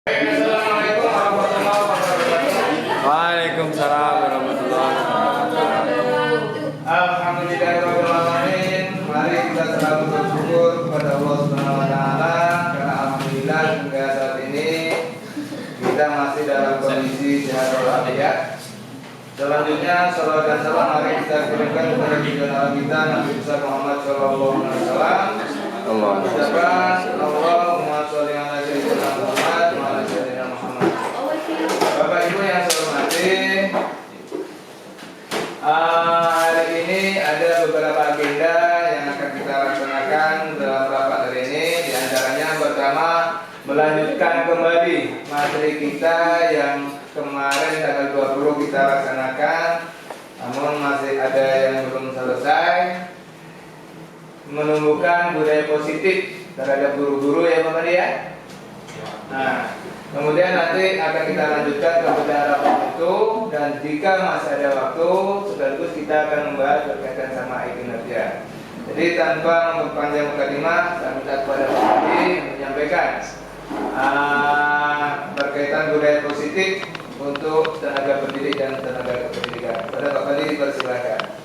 Assalamualaikum warahmatullahi wabarakatuh. Waalaikumsalam warahmatullahi wabarakatuh. Alhamdulillahirrahmanirrahim. Mari kita selalu bersyukur kepada Allah Subhanahu wa taala karena alhamdulillah hingga saat ini kita masih dalam kondisi sehat walafiat. Selanjutnya salawat dan salam mari kita kirimkan kepada junjungan kita Nabi besar Muhammad sallallahu alaihi wasallam. Allahumma sholli ala sayyidina Muhammad wa ala sayyidina Muhammad. Bapak Ibu yang saya hormati, hari ini ada beberapa agenda yang akan kita laksanakan dalam rapat hari ini. Di antaranya yang pertama, melanjutkan kembali materi kita yang kemarin tanggal 20 kita laksanakan, namun masih ada yang belum selesai. Menumbuhkan budaya positif terhadap guru-guru ya Bapak ya. Nah, kemudian nanti akan kita lanjutkan kepada rapat itu, dan jika masih ada waktu, sekaligus kita akan membahas berkaitan sama kinerja. Jadi tanpa memperpanjang mukadimah, saya minta kepada Pak Adi menyampaikan berkaitan budaya positif untuk tenaga pendidik dan tenaga kependidikan. Pada Pak Adi dipersilakan.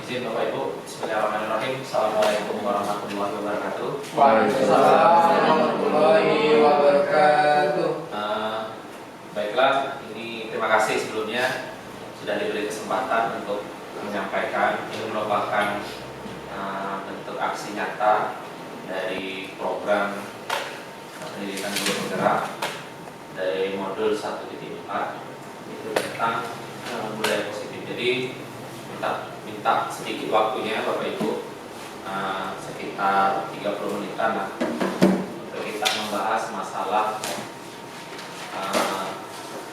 Izin Bapak Ibu, Bismillahirrahmanirrahim. Assalamualaikum warahmatullahi wabarakatuh. Waalaikumsalam warahmatullahi wabarakatuh. Baiklah, ini terima kasih sebelumnya sudah diberi kesempatan untuk menyampaikan. Ini merupakan bentuk aksi nyata dari program pendidikan guru penggerak dari modul 1.4 itu tentang budaya positif. Jadi minta sedikit waktunya Bapak Ibu, sekitar 30 menitan lah, untuk kita membahas masalah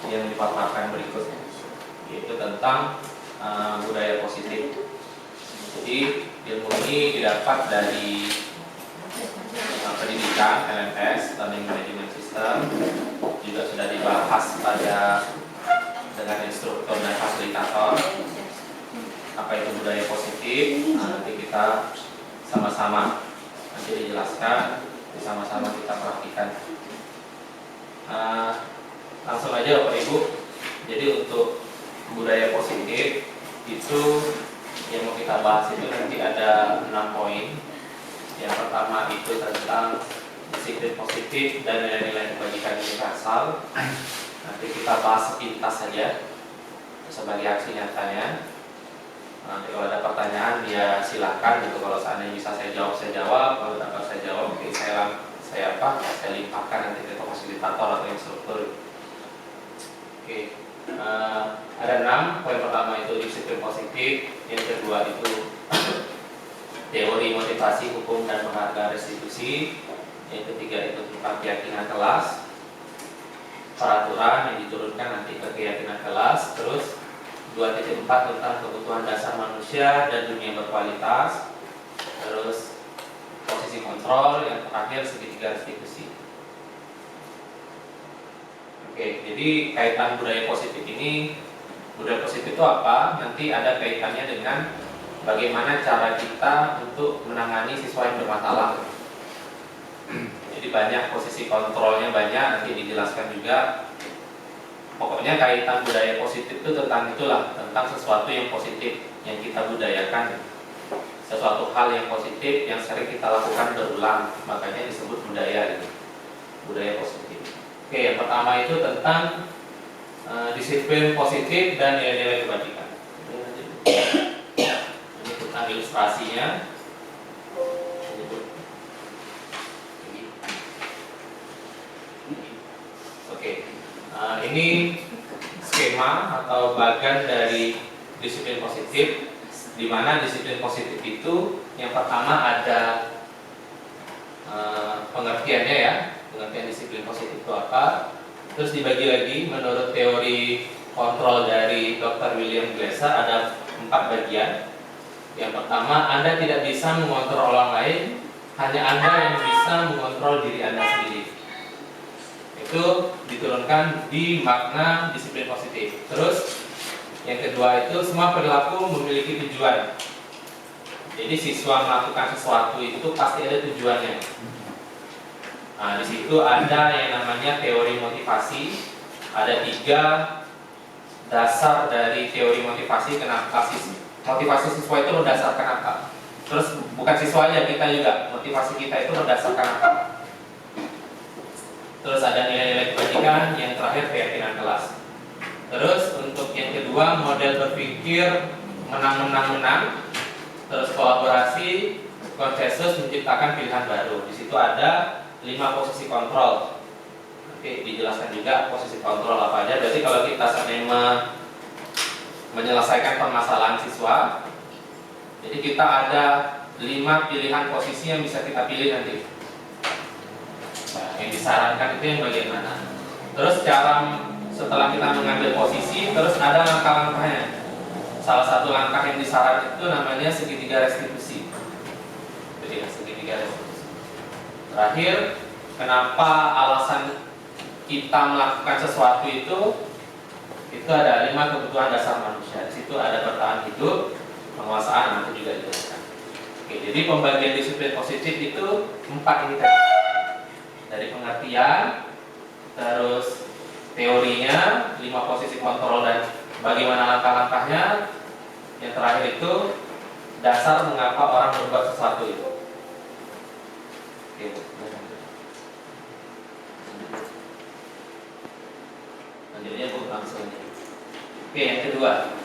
yang dipaparkan berikutnya, yaitu tentang budaya positif. Jadi ilmu ini didapat dari pendidikan LMS, Learning Management System, juga sudah dibahas dengan instruktur dan fasilitator. Apa itu budaya positif? Nanti kita sama-sama nanti dijelaskan, sama-sama kita perhatikan. Langsung aja Bapak Ibu. Jadi untuk budaya positif itu yang mau kita bahas itu nanti ada 6 poin. Yang pertama itu tentang disiplin positif dan nilai-nilai kebajikan universal. Nanti kita bahas sepintas saja sebagai aksi nyatanya. Nanti kalau ada pertanyaan ya silakan gitu. Kalau seandainya bisa saya jawab, kalau tidak saya jawab, mungkin saya limpahkan nanti ke fasilitator atau instruktur. Oke. Ada 6. Poin pertama itu disiplin positif, yang kedua itu teori motivasi hukum dan penghargaan restitusi, yang ketiga itu tentang keyakinan kelas, peraturan yang diturunkan nanti ke keyakinan kelas, terus 2.4 tentang kebutuhan dasar manusia dan dunia berkualitas, terus posisi kontrol, yang terakhir segitiga restitusi. Oke, jadi kaitan budaya positif ini, budaya positif itu apa? Nanti ada kaitannya dengan bagaimana cara kita untuk menangani siswa yang bermasalah. Jadi banyak posisi kontrolnya, banyak nanti dijelaskan juga. Pokoknya kaitan budaya positif itu tentang itulah, tentang sesuatu yang positif yang kita budayakan, sesuatu hal yang positif yang sering kita lakukan berulang, makanya disebut budaya gitu. Budaya positif. Oke, yang pertama itu tentang disiplin positif dan nilai-nilai kebajikan. Ini tentang ilustrasinya. Oke. Ini skema atau bagan dari disiplin positif, di mana disiplin positif itu yang pertama ada pengertiannya ya, pengertian disiplin positif itu apa. Terus dibagi lagi menurut teori kontrol dari Dr. William Glasser ada 4 bagian. Yang pertama, Anda tidak bisa mengontrol orang lain, hanya Anda yang bisa mengontrol diri Anda sendiri. Itu diturunkan di makna disiplin positif. Terus yang kedua itu semua perilaku memiliki tujuan. Jadi siswa melakukan sesuatu itu pasti ada tujuannya. Nah, di situ ada yang namanya teori motivasi. Ada 3 dasar dari teori motivasi. Kenapa motivasi siswa itu berdasarkan apa? Terus bukan siswanya, kita juga, motivasi kita itu berdasarkan apa? Terus ada nilai-nilai kebajikan, yang terakhir keyakinan kelas. Terus untuk yang kedua, model berpikir menang-menang-menang. Terus kolaborasi, konsensus, menciptakan pilihan baru. Di situ ada 5 posisi kontrol. Oke, dijelaskan juga posisi kontrol apa aja. Berarti kalau kita sedang menyelesaikan permasalahan siswa, jadi kita ada 5 pilihan posisi yang bisa kita pilih nanti. Nah, yang disarankan itu yang bagian mana? Terus cara setelah kita mengambil posisi, terus ada langkah-langkahnya. Salah satu langkah yang disarankan itu namanya segitiga restitusi. Jadi segitiga restitusi. Terakhir, kenapa alasan kita melakukan sesuatu itu ada 5 kebutuhan dasar manusia. Di situ ada bertahan hidup, penguasaan, nanti juga dijelaskan. Oke, jadi pembagian disiplin positif itu 4 ini tadi. Dari pengertian, terus teorinya, 5 posisi kontrol dan bagaimana langkah-langkahnya. Yang terakhir itu dasar mengapa orang berbuat sesuatu itu. Oke, lanjutnya Bu langsung. Oke, yang kedua.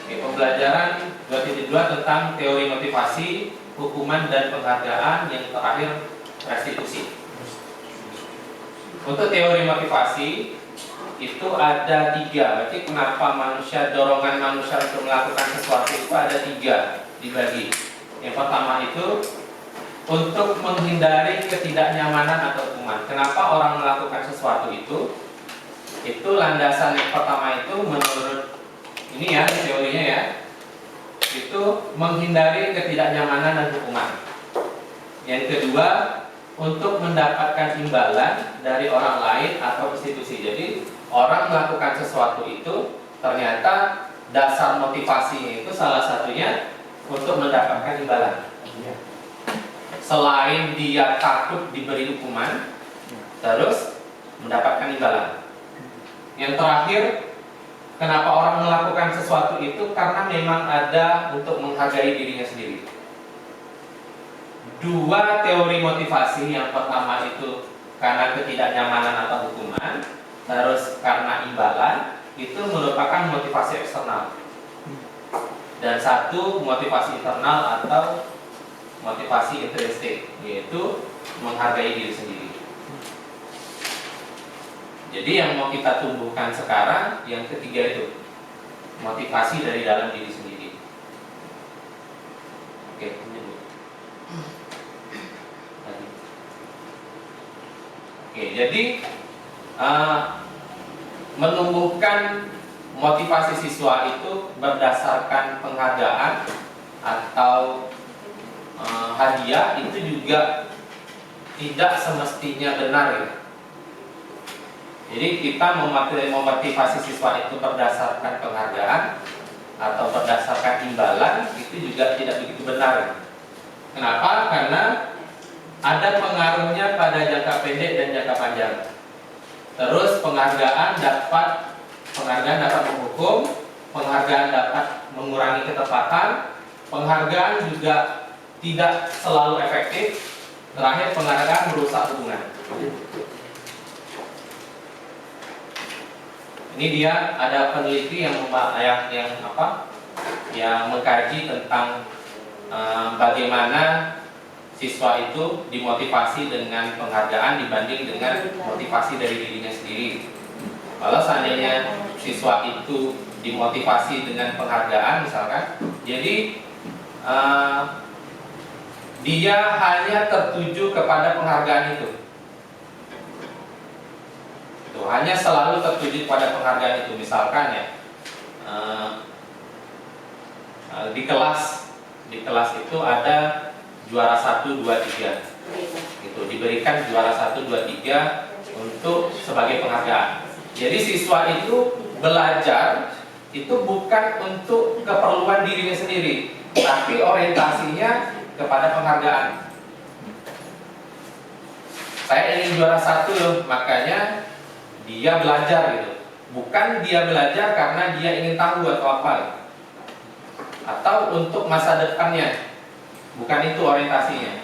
Oke, pembelajaran 2.2 tentang teori motivasi, hukuman dan penghargaan, yang terakhir restitusi. Untuk teori motivasi itu ada 3. Berarti kenapa dorongan manusia untuk melakukan sesuatu itu ada 3 dibagi. Yang pertama itu untuk menghindari ketidaknyamanan atau hukuman. Kenapa orang melakukan sesuatu itu? Itu landasan yang pertama itu menurut ini ya teorinya ya. Itu menghindari ketidaknyamanan dan hukuman. Yang kedua, untuk mendapatkan imbalan dari orang lain atau institusi. Jadi orang melakukan sesuatu itu ternyata dasar motivasinya itu salah satunya untuk mendapatkan imbalan. Selain dia takut diberi hukuman, terus mendapatkan imbalan. Yang terakhir, kenapa orang melakukan sesuatu itu karena memang ada untuk menghargai dirinya sendiri. 2 teori motivasi, yang pertama itu karena ketidaknyamanan atau hukuman, terus karena imbalan, itu merupakan motivasi eksternal. Dan 1 motivasi internal atau motivasi intrinsik, yaitu menghargai diri sendiri. Jadi yang mau kita tumbuhkan sekarang, yang ketiga itu motivasi dari dalam diri sendiri. Oke, jadi menumbuhkan motivasi siswa itu berdasarkan penghargaan atau hadiah itu juga tidak semestinya benar ya. Jadi kita memotivasi siswa itu berdasarkan penghargaan atau berdasarkan imbalan itu juga tidak begitu benar. Kenapa? Karena ada pengaruhnya pada jangka pendek dan jangka panjang. Terus penghargaan dapat menghukum, penghargaan dapat mengurangi ketepatan, penghargaan juga tidak selalu efektif. Terakhir, penghargaan merusak hubungan. Ini dia ada peneliti yang mengkaji tentang bagaimana siswa itu dimotivasi dengan penghargaan dibanding dengan motivasi dari dirinya sendiri. Kalau seandainya siswa itu dimotivasi dengan penghargaan misalkan, jadi dia hanya tertuju kepada penghargaan itu. Hanya selalu tertuju pada penghargaan itu. Misalkan ya, di kelas itu ada juara 1, 2, 3 gitu, diberikan juara 1, 2, 3 untuk sebagai penghargaan. Jadi siswa itu belajar itu bukan untuk keperluan dirinya sendiri, tapi orientasinya kepada penghargaan. Saya ingin juara 1 loh, makanya dia belajar gitu. Bukan dia belajar karena dia ingin tahu atau apa gitu. Atau untuk masa depannya. Bukan itu orientasinya.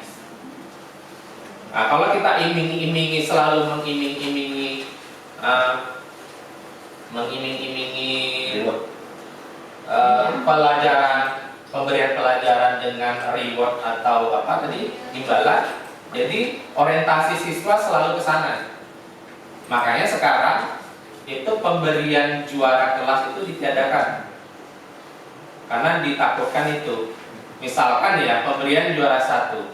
Nah, kalau kita iming-imingi, selalu mengiming-imingi pelajaran, pemberian pelajaran dengan reward atau apa tadi, imbalan, jadi orientasi siswa selalu ke sana. Makanya sekarang itu pemberian juara kelas itu ditiadakan karena ditakutkan itu. Misalkan ya, pemberian juara 1,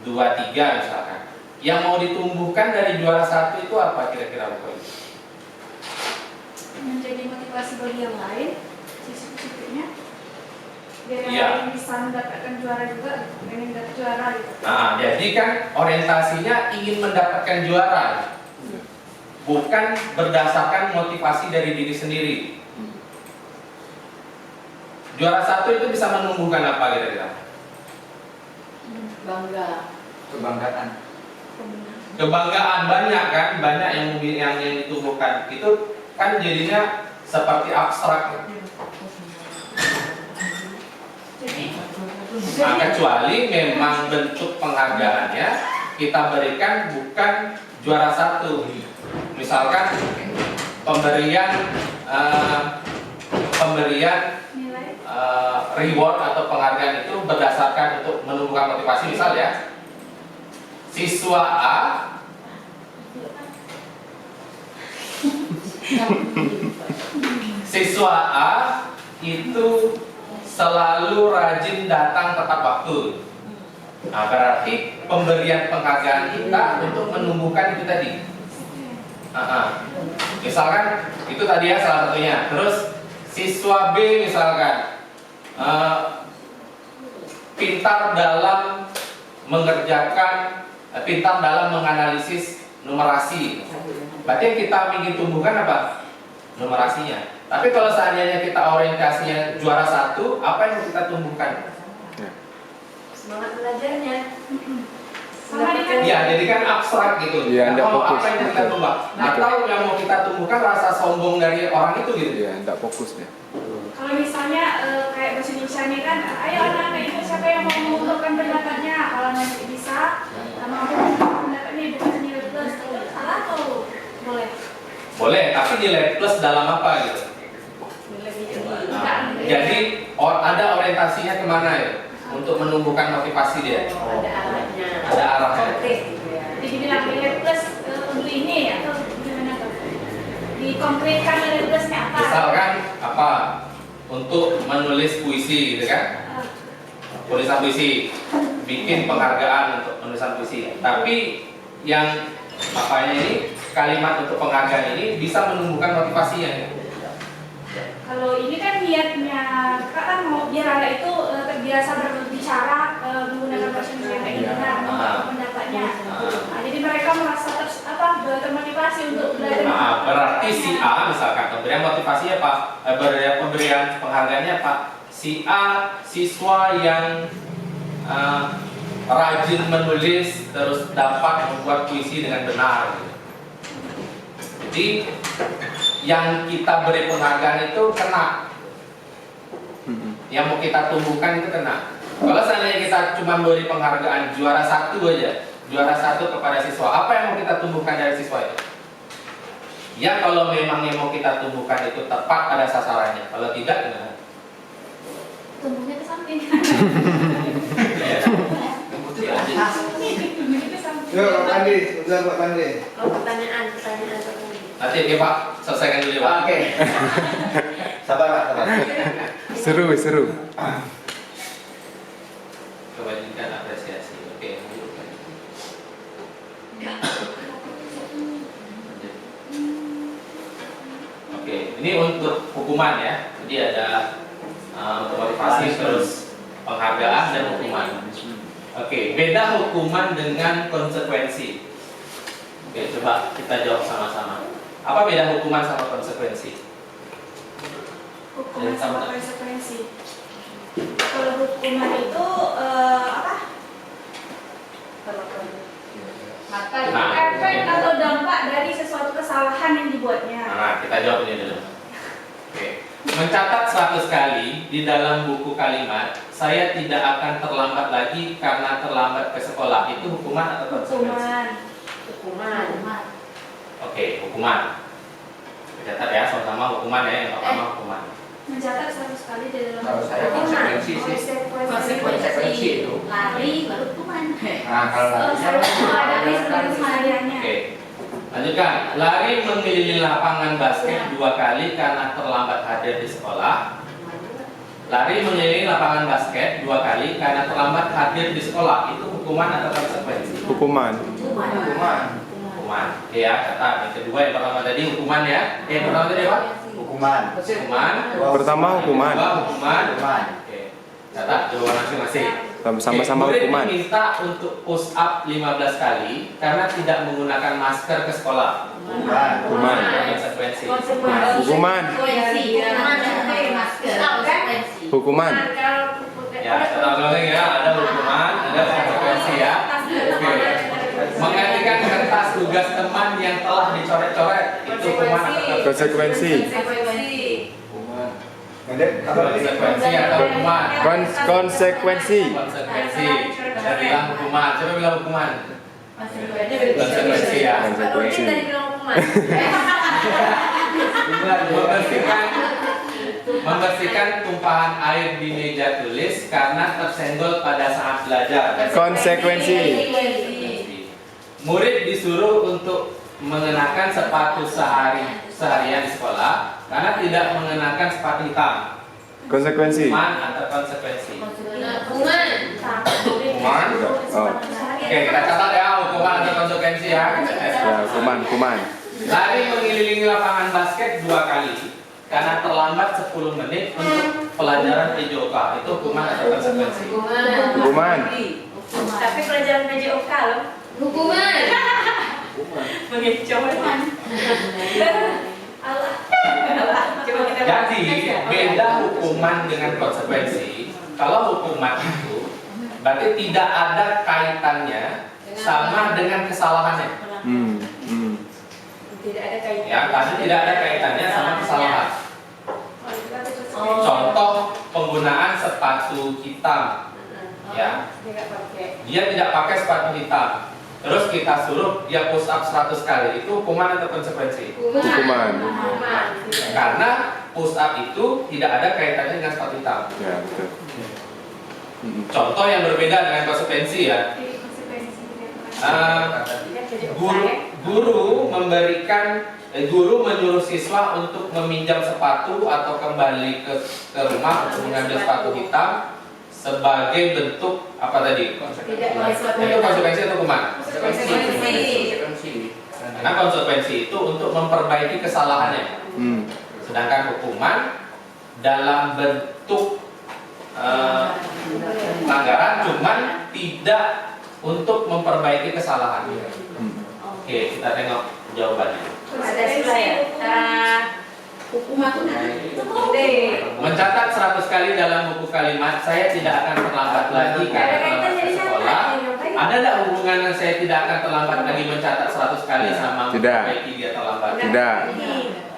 2, 3 misalkan. Yang mau ditumbuhkan dari juara 1 itu apa kira-kira Bapak Ibu? Menjadi motivasi bagi yang lain, siswa-siswinya, biar yang Iya. lain bisa mendapatkan juara juga, pengen dapat juara gitu. Nah, jadi kan orientasinya ingin mendapatkan juara, bukan berdasarkan motivasi dari diri sendiri. Juara 1 itu bisa menumbuhkan apa kira-kira? Bangga. Kebanggaan. Kebanggaan, banyak kan, banyak yang ditumbuhkan. Itu kan jadinya seperti abstrak. Nah, kecuali memang bentuk penghargaannya kita berikan bukan juara 1. Misalkan pemberian Nilai. reward atau penghargaan itu berdasarkan untuk menumbuhkan motivasi. Misal ya, siswa A itu selalu rajin datang tepat waktu. Nah, berarti pemberian penghargaan kita untuk menumbuhkan itu tadi. Misalkan itu tadi ya salah satunya. Terus siswa B misalkan pintar dalam mengerjakan, pintar dalam menganalisis numerasi. Berarti yang kita ingin tumbuhkan apa? Numerasinya. Tapi kalau seandainya kita orientasinya juara 1, apa yang kita tumbuhkan? Semangat belajarnya. Sama dengan Ya, jadi kan abstrak gitu. Iya, nggak Mau fokus. apa yang kita Betul. tumbuh? Atau yang mau kita tumbuhkan rasa sombong dari orang itu gitu. Iya, enggak fokus dia. kalau misalnya kayak bahasa Indonesia ini kan, ayo anak-anak itu siapa yang mau mengungkapkan pendapatnya, kalau nanti bisa mampu mengungkapkan pendapatnya bukan nilai plus, salah atau boleh? Boleh, tapi nilai plus dalam apa gitu. Nah, jadi ada orientasinya kemana ya? Untuk menumbuhkan motivasi dia. Ada arahnya. Ada arahnya. Konkret gitu ya. Jadi dibilang nilai plus untuk ini atau gimana tuh? Dikonkretkan nilai plusnya apa? Misalkan apa? Untuk menulis puisi gitu kan? Tulisan puisi, bikin penghargaan untuk penulisan puisi. Tapi yang apanya ini, kalimat untuk penghargaan ini bisa menumbuhkan motivasinya ya? Kalau ini kan niatnya, kan mau biar anak itu terbiasa berbicara menggunakan bahasa Indonesia yang benar, mengungkapkan pendapatnya. Nah, jadi mereka merasa termotivasi untuk belajar. Nah, berarti si A misalkan pemberian motivasinya apa? Pemberian penghargaannya apa? Si A siswa yang rajin menulis terus dapat membuat puisi dengan benar. Jadi yang kita beri penghargaan itu kena, yang mau kita tumbuhkan itu kena. Kalau seandainya kita cuma beri penghargaan juara 1 aja, juara 1 kepada siswa, apa yang mau kita tumbuhkan dari siswa itu? Ya kalau memang yang mau kita tumbuhkan itu tepat pada sasarannya, kalau tidak gimana? Tumbuhnya ke samping. Yuk, Pak Pandi, sebentar Pak Pandi. Oh, pertanyaan tadi. Nanti ya Pak, selesaikan dulu ya Pak. Oke. Sabar Pak, sabar. Seru. Kewajiban apresiasi. Oke. Oke, ini untuk hukuman ya. Jadi ada untuk motivasi terus penghargaan dan hukuman. Oke, beda hukuman dengan konsekuensi. Oke, coba kita jawab sama-sama. Apa beda hukuman sama konsekuensi? Hukuman sama konsekuensi. Kalau hukuman itu apa? Efek atau dampak dari sesuatu kesalahan yang dibuatnya. Nah, kita jawab ini dulu. Oke. Mencatat 100 kali di dalam buku kalimat, saya tidak akan terlambat lagi karena terlambat ke sekolah. Itu hukuman atau konsekuensi? Hukuman. Oke, hukuman. Catat ya, sama-sama hukuman ya. Yang pertama hukuman. Mencatat 100 kali di dalam Kalau saya konsekuensi sih. Konsekuensi itu. lari baru hukuman. Nah, kalau Saya ada di seluruh hariannya. Oke. Lanjutkan. Lari mengelilingi lapangan basket 2 kali karena terlambat hadir di sekolah. Lari mengelilingi lapangan basket 2 kali karena terlambat hadir di sekolah. Itu hukuman atau konsekuensi? Hukuman. hukuman. Hukuman. Oke ya, catat. Yang kedua, yang pertama tadi hukuman ya. Yang pertama tadi apa? Hukuman. Hukuman. Pertama hukuman. Kedua, hukuman. Hukuman. Oke. Catat jawaban masing-masing. Sama-sama Murid hukuman. diminta untuk push up 15 kali karena tidak menggunakan masker ke sekolah. Hukuman. Hukuman. Konsekuensi. Hukuman. Hukuman. Ya, contohnya ya, ada hukuman, ada konsekuensi ya. Oke. Menggantikan kertas tugas teman yang telah dicoret-coret itu hukuman atau Konsekuensi. Hukuman. Ada apa lagi? konsekuensi atau hukuman? Konsekuensi. Konsekuensi. Saya bilang hukuman. Coba bilang hukuman. Konsekuensi ya. Konsekuensi. Membersihkan tumpahan air di meja tulis karena tersenggol pada saat belajar. Konsekuensi. Murid disuruh untuk mengenakan sepatu seharian di sekolah karena tidak mengenakan sepatu hitam. Konsekuensi. Hukuman atau konsekuensi? Hukuman. Hukuman. Oh. Oke, kita catat ya hukuman atau konsekuensi ya. Ya, hukuman. Lari mengelilingi lapangan basket 2 kali karena terlambat 10 menit untuk pelajaran PJOK. Itu hukuman atau konsekuensi? Hukuman. Tapi pelajaran PJOK loh. Hukuman. Mengecoh. Allah. Coba kita Jadi beda hukuman dengan konsekuensi. Kalau hukuman itu berarti tidak ada kaitannya sama dengan kesalahannya. Tidak ada kaitan. Ya, tadi tidak ada kaitannya sama kesalahan. Contoh penggunaan sepatu hitam. Ya, Tidak pakai. dia tidak pakai sepatu hitam. Terus kita suruh dia push up 100 kali. Itu hukuman atau konsekuensi? Hukuman. Hukuman. Karena push up itu tidak ada kaitannya dengan sepatu hitam. Ya, betul. Contoh yang berbeda dengan konsekuensi ya. Guru menyuruh siswa untuk meminjam sepatu atau kembali ke rumah untuk mengambil sepatu hitam sebagai bentuk apa tadi? Itu konsekuensi atau hukuman? Karena konsekuensi itu untuk memperbaiki kesalahannya. Sedangkan hukuman dalam bentuk pelanggaran cuman tidak untuk memperbaiki kesalahan. Oke, kita tengok jawabannya. Ada sila ya. Hukuman. Mencatat 100 kali dalam buku kalimat, saya tidak akan terlambat lagi karena terlambat ke sekolah. Ada tidak hubungan yang saya tidak akan terlambat lagi mencatat 100 kali sama Tidak. memperbaiki dia terlambat? Tidak.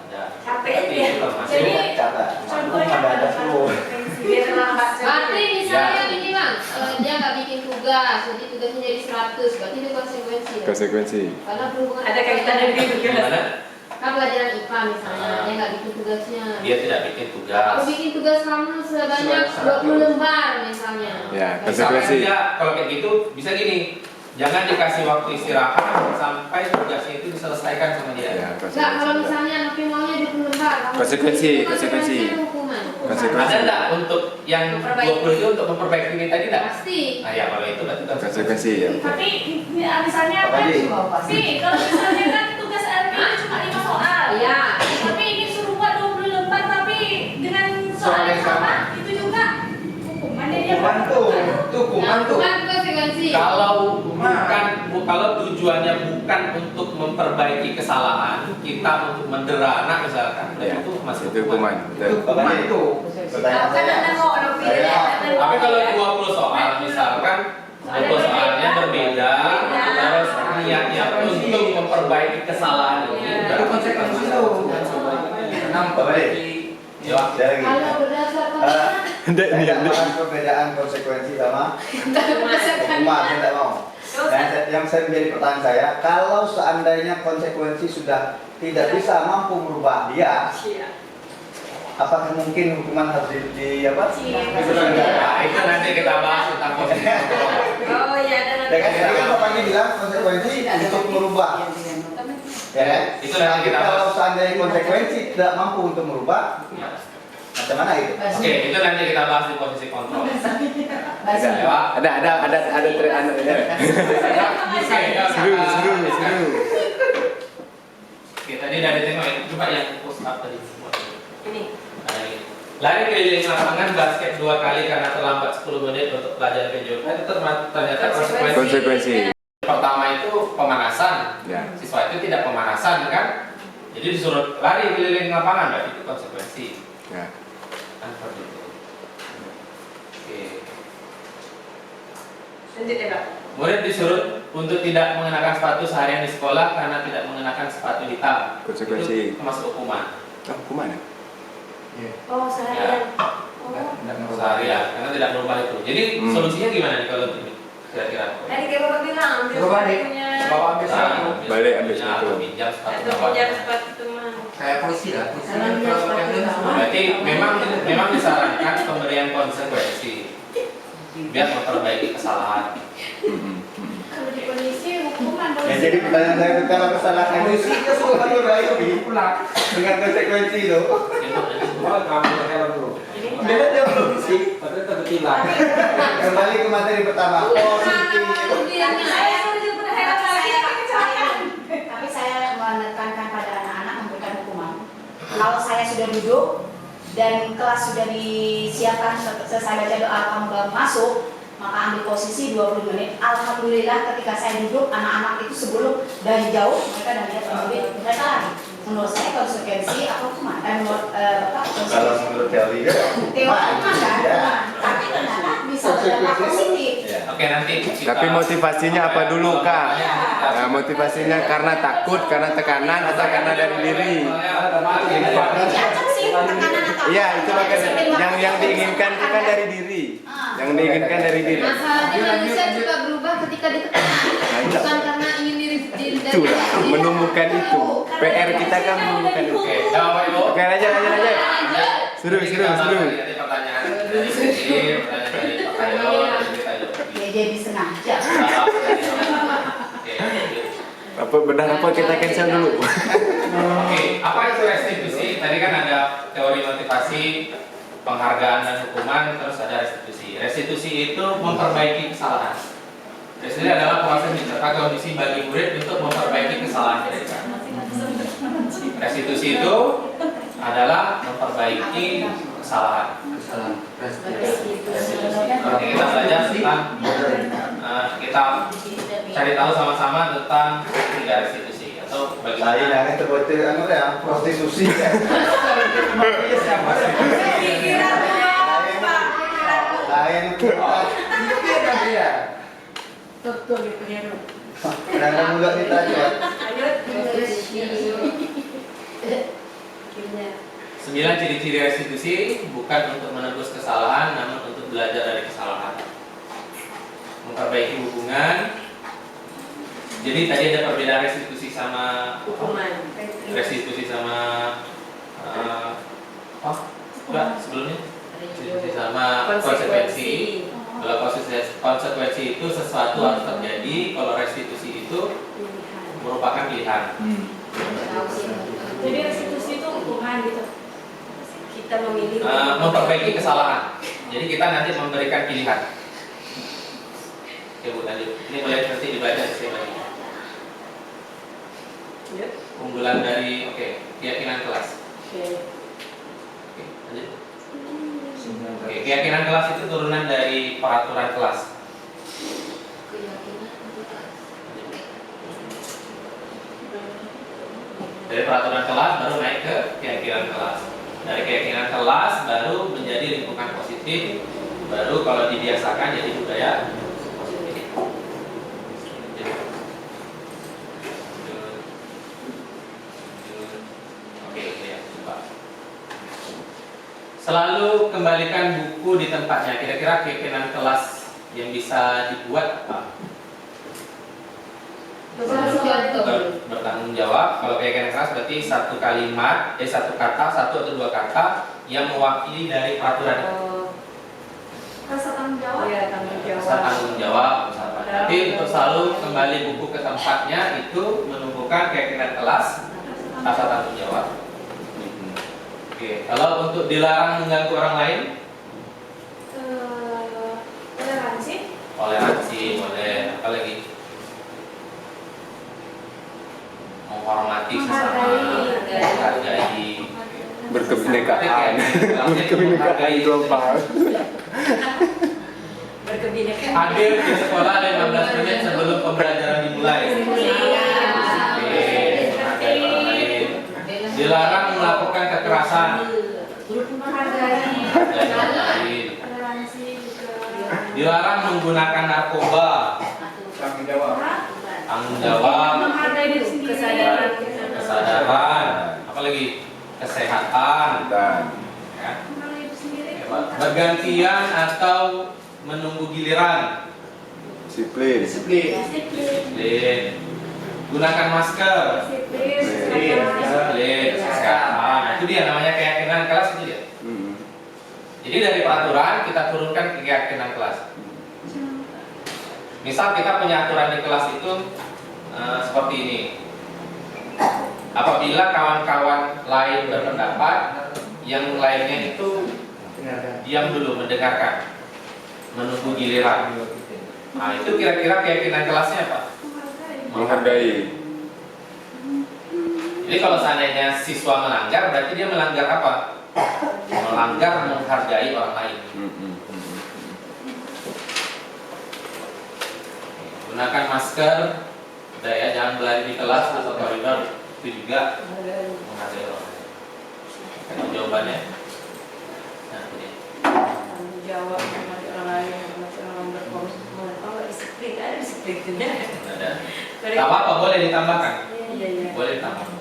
Ada. Capek Berarti dia. itu termasuk. Jadi Catat. contohnya Ada 10. Biar terlambat. Berarti misalnya Ya. gini bang, dia nggak bikin tugas, jadi tugasnya jadi 100, berarti itu konsekuensi. Konsekuensi. Karena berhubungan Ada kaitannya dengan tugas. Gimana? kan pelajaran IPA misalnya, dia nggak bikin tugasnya. Dia tidak bikin tugas. Aku bikin tugas kamu sebanyak 20 lembar misalnya. Ya, Misalkan konsekuensi. dia kalau kayak gitu bisa gini, jangan dikasih waktu istirahat sampai tugasnya itu diselesaikan sama dia. Ya, Enggak, kalau konsekuensi. misalnya anak maunya 20 lembar, kamu Konsekuensi, itu konsekuensi. itu hukuman. Konsekuensi. Ada enggak untuk yang 20 itu untuk memperbaiki ini tadi enggak? Pasti. Nah ya kalau itu berarti Konsekuensi ya. Tapi misalnya Apa kan, di? kalau misalnya kan tugas LP itu cuma 5 soal. Iya. Tapi ini suruh buat 20 lembar tapi dengan soal yang sama, itu juga hukuman dia Hukuman tuh, itu hukuman tuh. Bukan konsekuensi. Kalau Hukuman. bukan kalau tujuannya bukan untuk memperbaiki kesalahan, kita untuk mendera anak misalkan, Ya, itu masih itu hukuman. Itu makanya itu pertanyaan saya. Tapi kalau 20 soal misalkan 20 soalnya berbeda, terus niatnya untuk memperbaiki kesalahan ini, Itu konsekuensi itu. Kenapa, Pak? Ya. Saya lagi. Kalau berdasarkan Ndak, Saya ndak, tidak ndak. bahas perbedaan konsekuensi sama hukuman, saya tidak mau. Yang saya menjadi pertanyaan saya, kalau seandainya konsekuensi sudah tidak bisa mampu merubah dia, apakah mungkin hukuman harus Nah, itu nanti kita bahas tentang posisi kontrol. Oh iya, dan Ya kan, tadi kan Bapak ini bilang konsekuensi untuk merubah. Ya kan? Itu nanti kita Kalau bahas. seandainya konsekuensi tidak mampu untuk merubah, macam mana itu? Oke, itu nanti kita bahas di posisi kontrol. Ada trik anu ini. Seru, seru, seru. Oke, tadi dari tengok ya, coba yang push up tadi. ini. Nah, ini. Lari keliling lapangan basket 2 kali karena terlambat 10 menit untuk pelajaran PJOK. Itu ternyata konsekuensi. Konsekuensi. Pertama itu pemanasan. Ya. Siswa itu tidak pemanasan kan? Jadi disuruh lari keliling lapangan, berarti itu konsekuensi. Ya. Kan seperti itu. Oke. Lanjut ya, Pak. Murid disuruh untuk tidak mengenakan sepatu seharian di sekolah karena tidak mengenakan sepatu hitam. Konsekuensi. Itu termasuk hukuman. Oh, hukuman ya? Oh, saya. Seharian karena tidak merubah itu. Jadi solusinya gimana nih kalau ini? Kira-kira? Tadi kayak Bapak bilang, ambil Coba deh. sepatunya. Bapak ambil sepatu. Balik ambil Ya, sepatu. pinjam sepatu. Atau pinjam sepatu teman. Kayak polisi lah. Berarti memang disarankan pemberian konsekuensi biar memperbaiki kesalahan. Kalau di polisi hukuman Ya, jadi pertanyaan saya kalau kesalahan itu selalu baik dengan konsekuensi itu. Dia dia polisi. Kembali ke materi pertama. Tapi saya menekankan pada anak-anak memberikan hukuman. Kalau saya sudah duduk dan kelas sudah disiapkan selesai baca doa kamu baru masuk, maka ambil posisi 20 menit. Alhamdulillah ketika saya duduk, anak-anak itu sebelum dari jauh mereka dan lihat kemudian mereka lari. Menurut saya konsekuensi apa hukuman? Dan menurut Kalau menurut teori teori hukuman kan? Tapi ternyata bisa berdampak positif. Oke, nanti kita- Tapi motivasinya apa dulu, Kak? Nah, motivasinya karena takut, karena tekanan, atau karena dari diri? Diacak sih tekanan atau Iya, itu makanya yang diinginkan itu kan dari diri. Yang diinginkan dari diri. masalahnya manusia juga berubah ketika ditekan, bukan karena ingin diri dari Itulah, menumbuhkan itu. PR kita kan menumbuhkan itu. Oke, jawab Ibu. Oke, lanjut. Seru, Jadi seru, kita bahas seru. lagi nanti pertanyaan dari Siti, pertanyaan dari Pak Kayo, dan kita jawab. ya jadi sengaja. Oke, lanjut. Apa benar apa kita cancel dulu? Oke, apa itu restitusi? Tadi kan ada teori motivasi, penghargaan dan hukuman, terus ada restitusi. Restitusi itu memperbaiki kesalahan. Restitusi adalah proses menciptakan kondisi bagi murid untuk memperbaiki kesalahan mereka. Restitusi itu adalah memperbaiki kesalahan. Oke, kita belajar tentang kita cari tahu sama-sama tentang tiga restitusi atau lain bagaimana. yang terbuat anu ya prostitusi. Lain beda dia. Karena mulut kita aja. 9 ciri-ciri restitusi bukan untuk menebus kesalahan, namun untuk belajar dari kesalahan. Memperbaiki hubungan. Jadi tadi ada perbedaan restitusi sama Hukuman. restitusi sama apa? Enggak, sebelumnya restitusi sama konsekuensi. Kalau konsekuensi itu sesuatu harus terjadi, kalau restitusi itu merupakan pilihan. Jadi restitusi itu hukuman gitu. Kita memilih Memperbaiki kesalahan. Jadi kita nanti memberikan pilihan. Oke Bu, lanjut. Ini boleh nanti dibaca di sini lagi. Ya. Unggulan dari keyakinan kelas. Oke. Oke, lanjut. Oke, keyakinan kelas itu turunan dari peraturan kelas. Dari peraturan kelas baru naik ke keyakinan kelas. Dari keyakinan kelas baru menjadi lingkungan positif. Baru kalau dibiasakan jadi budaya positif. Oke, ya, coba. Selalu kembalikan buku di tempatnya. Kira-kira keyakinan kelas yang bisa dibuat apa? Bertanggung jawab. Kalau keyakinan kelas berarti satu kalimat, satu kata, satu atau dua kata yang mewakili dari peraturan itu. Rasa tanggung jawab. Iya, tanggung jawab. Rasa tanggung jawab. Tapi untuk selalu kembali buku ke tempatnya itu menumbuhkan keyakinan kelas, rasa tanggung jawab. Oke, kalau untuk dilarang mengganggu orang lain, Toleransi. toleransi boleh. Apa lagi? Menghormati sesama, menghargai, Berkebinekaan. Berkebinekaan global. Berkebinekaan. hadir di sekolah 15 menit sebelum pembelajaran dimulai. Menghargai orang lain. Dilarang melakukan kekerasan. Menghargai. Menghargai orang lain. Toleransi juga. Dilarang menggunakan narkoba. Tanggung jawab. Tanggung jawab, Menghargai diri sendiri. kesadaran, apa lagi? Kesehatan, Dan ya. Menghargai diri sendiri. Bergantian atau menunggu giliran. disiplin. Disiplin. Disiplin. Gunakan masker. Disiplin. Disiplin. Kesehatan. Nah, itu dia namanya keyakinan kelas itu dia. Jadi dari peraturan kita turunkan ke keyakinan kelas. Misal kita punya aturan di kelas itu seperti ini. Apabila kawan-kawan lain berpendapat, yang lainnya itu diam dulu, mendengarkan, menunggu giliran. Nah, itu kira-kira keyakinan kelasnya apa? Menghargai. Jadi kalau seandainya siswa melanggar, berarti dia melanggar apa? Melanggar menghargai orang lain. Gunakan masker, udah ya, jangan berlari di kelas atau koridor, itu juga menghargai orang lain. Itu jawabannya. Nah, ini. Tanggung jawab sama orang lain, sama orang berkomitmen. Oh, disiplin, ada disiplinnya. Ada. Tak apa-apa, boleh ditambahkan. Iya, iya. Boleh ditambahkan.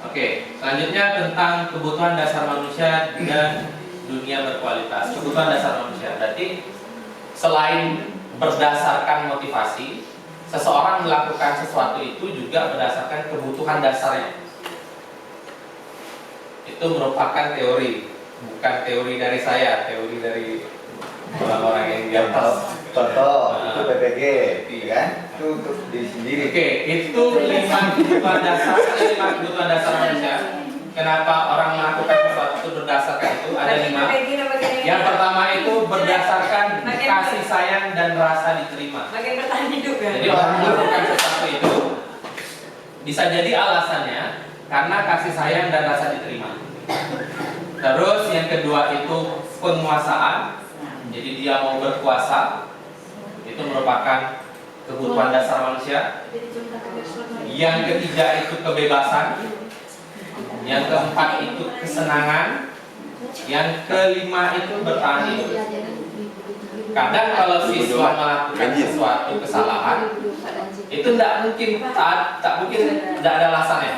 Oke, selanjutnya tentang kebutuhan dasar manusia dan dunia berkualitas. Kebutuhan dasar manusia berarti selain berdasarkan motivasi, seseorang melakukan sesuatu itu juga berdasarkan kebutuhan dasarnya. Itu merupakan teori, bukan teori dari saya, teori dari orang-orang yang di atas. Contoh, itu PPG, kan? Itu untuk diri sendiri. Oke, itu 5 kebutuhan dasar, ada 5 kebutuhan dasar manusia. Kenapa orang melakukan sesuatu itu berdasarkan itu? Ada 5. Yang pertama itu berdasarkan kasih sayang dan rasa diterima. Bagian bertahan hidup kan? Jadi orang melakukan sesuatu itu bisa jadi alasannya karena kasih sayang dan rasa diterima. Terus yang kedua itu penguasaan. Jadi dia mau berkuasa. Itu merupakan kebutuhan dasar manusia. Yang ketiga itu kebebasan. Yang keempat itu kesenangan. Yang kelima itu bertahan hidup. Kadang kalau siswa melakukan sesuatu kesalahan, itu tidak mungkin tidak ada alasannya.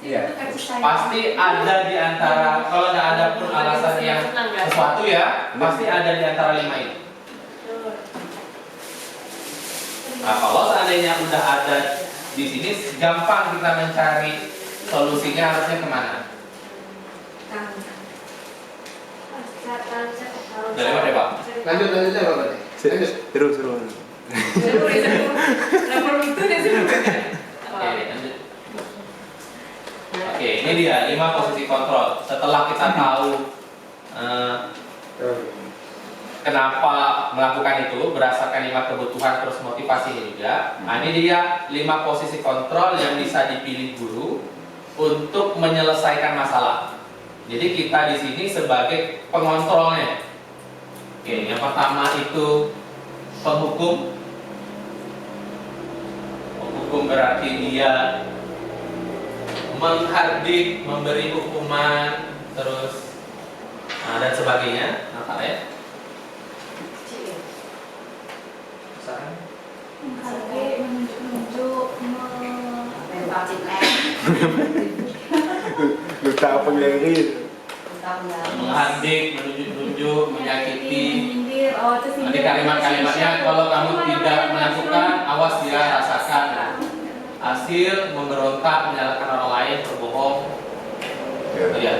Iya. Pasti ada di antara, kalau tidak ada pun alasan yang sesuatu ya, pasti ada di antara 5 ini. Nah, kalau seandainya udah ada di sini, gampang kita mencari solusinya harusnya kemana? Dari mana Pak? Lanjutnya Pak berarti. Terus. Nomor itu deh sih. Oke, lanjut. Oke, ini dia 5 posisi kontrol. Setelah kita tahu kenapa melakukan itu berdasarkan 5 kebutuhan terus motivasinya juga. Nah, ini dia 5 posisi kontrol yang bisa dipilih guru untuk menyelesaikan masalah. Jadi kita di sini sebagai pengontrolnya. Oke, yang pertama itu penghukum. hukum berarti dia menghardik, memberi hukuman, terus dan sebagainya, apa ya? Menghargai, menunjuk, Lempar ciplek. Luka pengelir. Menghardik, menunjuk-nunjuk, menyakiti. menyindir. Oh, itu Nanti kalimat-kalimatnya kalau kamu tidak melakukan, awas dia rasakan. Hasil memberontak, menyalahkan orang lain, berbohong. Ya.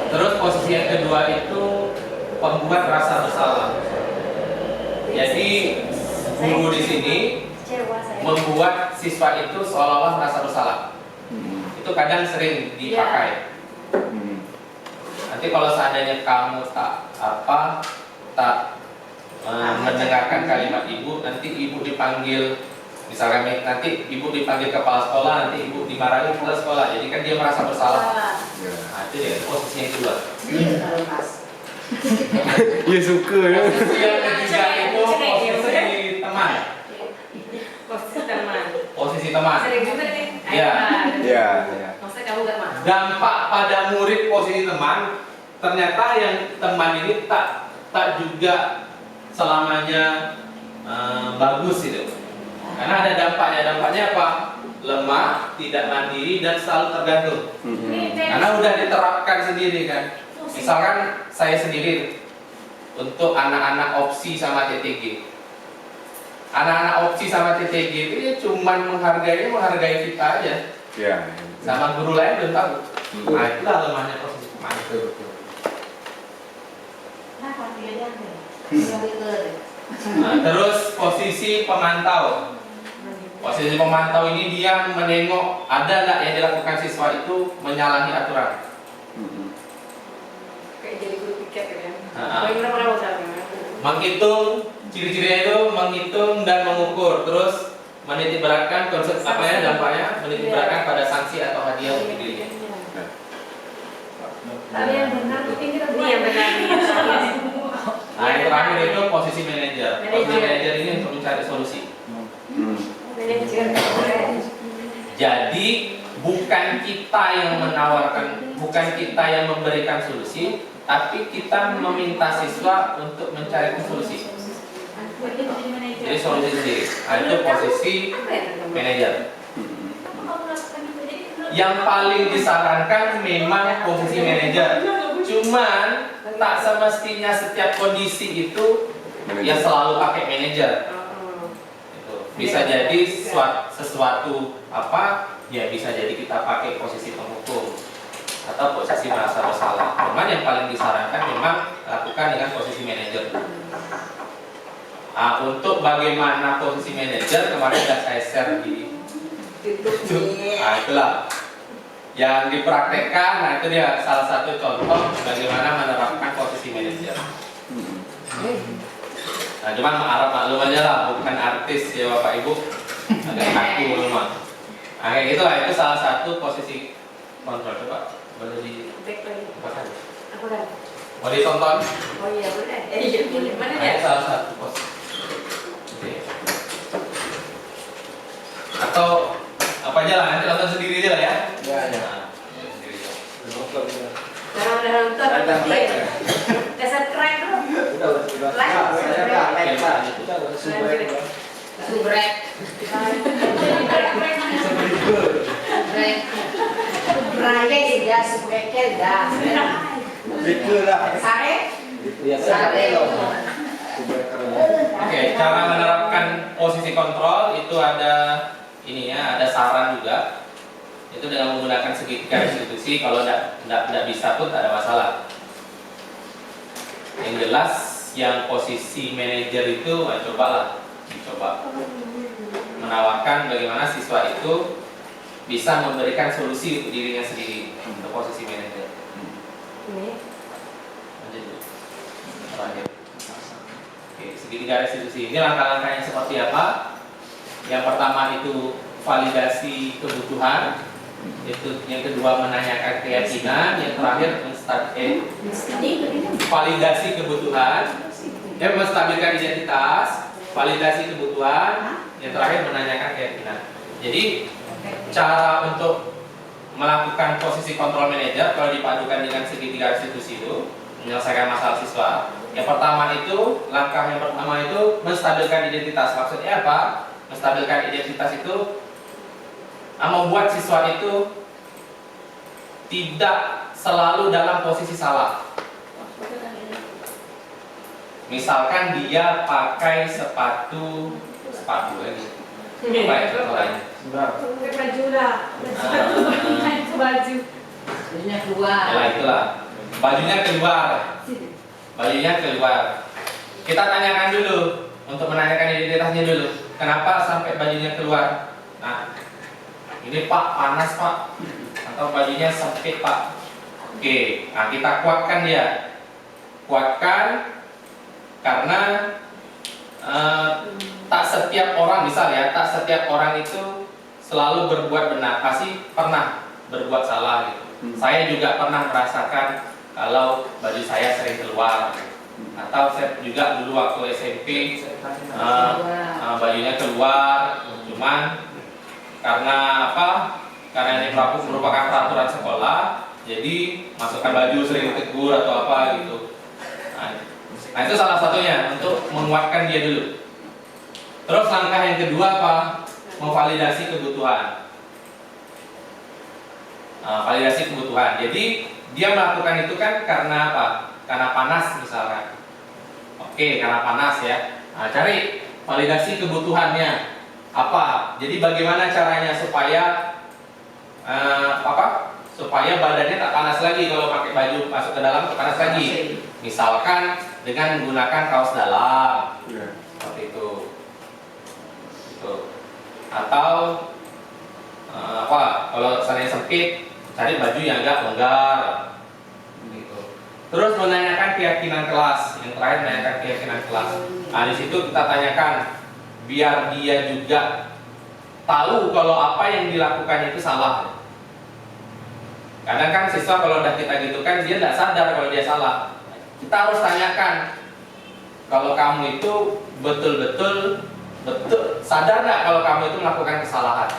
Terus posisi yang kedua itu pembuat rasa bersalah. Jadi guru di sini Kecewa saya. membuat siswa itu seolah-olah merasa bersalah. Itu kadang sering dipakai. Nanti kalau seandainya kamu tak mendengarkan kalimat ibu, nanti ibu dipanggil, misalkan nanti ibu dipanggil kepala sekolah, nanti ibu dimarahi kepala sekolah. Jadi kan dia merasa bersalah. Nah, itu dia posisi yang kedua. Ya suka ya. Posisi yang ketiga itu posisi teman. Posisi teman. Posisi teman. Sering juga nih. Iya. Ya. Maksudnya kamu gak mau? Dampak pada murid posisi teman, ternyata yang teman ini tak juga selamanya bagus itu. Karena ada dampaknya. Dampaknya apa? Lemah, tidak mandiri, dan selalu tergantung. Karena udah diterapkan sendiri kan. Misalkan saya sendiri untuk anak-anak opsi sama TTG. Anak-anak opsi sama TTG itu ya cuman menghargai kita aja. Ya. Sama guru lain belum tahu. Nah, itulah lemahnya posisi teman. Nah, terus posisi pemantau. Posisi pemantau ini dia menengok ada nggak yang dilakukan siswa itu menyalahi aturan. Kayak jadi guru piket ya. Nah. Pernah Menghitung ciri-cirinya itu menghitung dan mengukur, terus menitik beratkan konsep apa ya dampaknya, menitik beratkan pada sanksi atau hadiah untuk dirinya. Tapi yang benar mungkin kita Ini yang benar nih. Nah, yang terakhir itu posisi manajer. Posisi manajer ini untuk mencari solusi. Manajer. Jadi bukan kita yang menawarkan, bukan kita yang memberikan solusi, tapi kita meminta siswa untuk mencari solusi. Jadi solusi sendiri. Nah, itu posisi manajer. Yang paling disarankan memang posisi manajer. Cuman tak semestinya setiap kondisi itu ya selalu pakai manajer. Itu. Bisa jadi sesuatu apa ya bisa jadi kita pakai posisi penghukum atau posisi merasa bersalah. Cuman yang paling disarankan memang lakukan dengan posisi manajer. Nah, untuk bagaimana posisi manajer kemarin sudah saya share di YouTube. Nah, itulah yang dipraktekkan. Nah, itu dia salah satu contoh bagaimana menerapkan posisi manajer. Nah, cuman maklum aja lah, bukan artis ya Bapak Ibu, agak kaku memang. Nah, kayak gitulah, itu salah satu posisi kontrol. Coba boleh di Aku kan. mau ditonton. Oh iya boleh. Iya boleh. Mana Nah, dia? ini salah satu posisi. Oke. Atau apa aja lah, nanti nonton sendiri aja lah ya. Ya, ya. Nah, sendiri aja. Karena udah nonton. Ada like. Udah subscribe belum? Udah. Like. Saya udah like, Pak. Subrek. Subrek. Beraya tidak sebaiknya dah. Itu lah. Sare. Sare. Oke, cara menerapkan posisi kontrol itu ada ini ya, ada saran juga. Itu dengan menggunakan segitiga institusi. Kalau tidak bisa pun tak ada masalah. Yang jelas, yang posisi manajer itu, coba menawarkan bagaimana siswa itu bisa memberikan solusi untuk dirinya sendiri untuk posisi manajer. Ini. Lanjut dulu. Terakhir. Oke, segitiga restitusi. Ini langkah-langkahnya seperti apa? Yang pertama itu validasi kebutuhan. Itu yang kedua menanyakan keyakinan. Yang terakhir validasi kebutuhan. Yang menstabilkan identitas. Validasi kebutuhan. Yang terakhir menanyakan keyakinan. Jadi cara untuk melakukan posisi kontrol manajer kalau dipadukan dengan segitiga restitusi itu menyelesaikan masalah siswa. Yang pertama itu, langkah yang pertama itu menstabilkan identitas. Maksudnya apa? Menstabilkan identitas itu membuat siswa itu tidak selalu dalam posisi salah. Misalkan dia pakai sepatu lagi. Apa ya contohnya? Pakai baju lah. Itu baju. Bajunya keluar. Ya itulah. Bajunya keluar. Kita tanyakan dulu untuk menanyakan identitasnya dulu. Kenapa sampai bajunya keluar? Nah, ini Pak panas Pak, atau bajunya sempit Pak. Oke, nah kita kuatkan dia. Kuatkan karena tak setiap orang tak setiap orang itu selalu berbuat benar, pasti pernah berbuat salah gitu. Saya juga pernah merasakan kalau baju saya sering keluar, atau saya juga dulu waktu SMP bajunya keluar, cuman karena apa? Karena ini merupakan peraturan sekolah, jadi masukkan baju sering ditegur atau apa gitu. Nah itu salah satunya untuk menguatkan dia dulu. Terus langkah yang kedua apa? Memvalidasi kebutuhan. Validasi kebutuhan. Jadi dia melakukan itu kan karena apa? Karena panas misalkan. Oke, karena panas ya. Nah, cari validasi kebutuhannya apa? Jadi bagaimana caranya supaya supaya badannya tak panas lagi kalau pakai baju masuk ke dalam tak panas lagi. Misalkan dengan menggunakan kaos dalam, seperti itu. Atau kalau misalnya sempit, cari baju yang agak longgar. Gitu. Terus menanyakan keyakinan kelas. Yang terakhir menanyakan keyakinan kelas. Nah di situ kita tanyakan biar dia juga tahu kalau apa yang dilakukan itu salah. Kadang kan siswa kalau udah kita gitu kan dia tidak sadar kalau dia salah. Kita harus tanyakan kalau kamu itu betul sadar nggak kalau kamu itu melakukan kesalahan.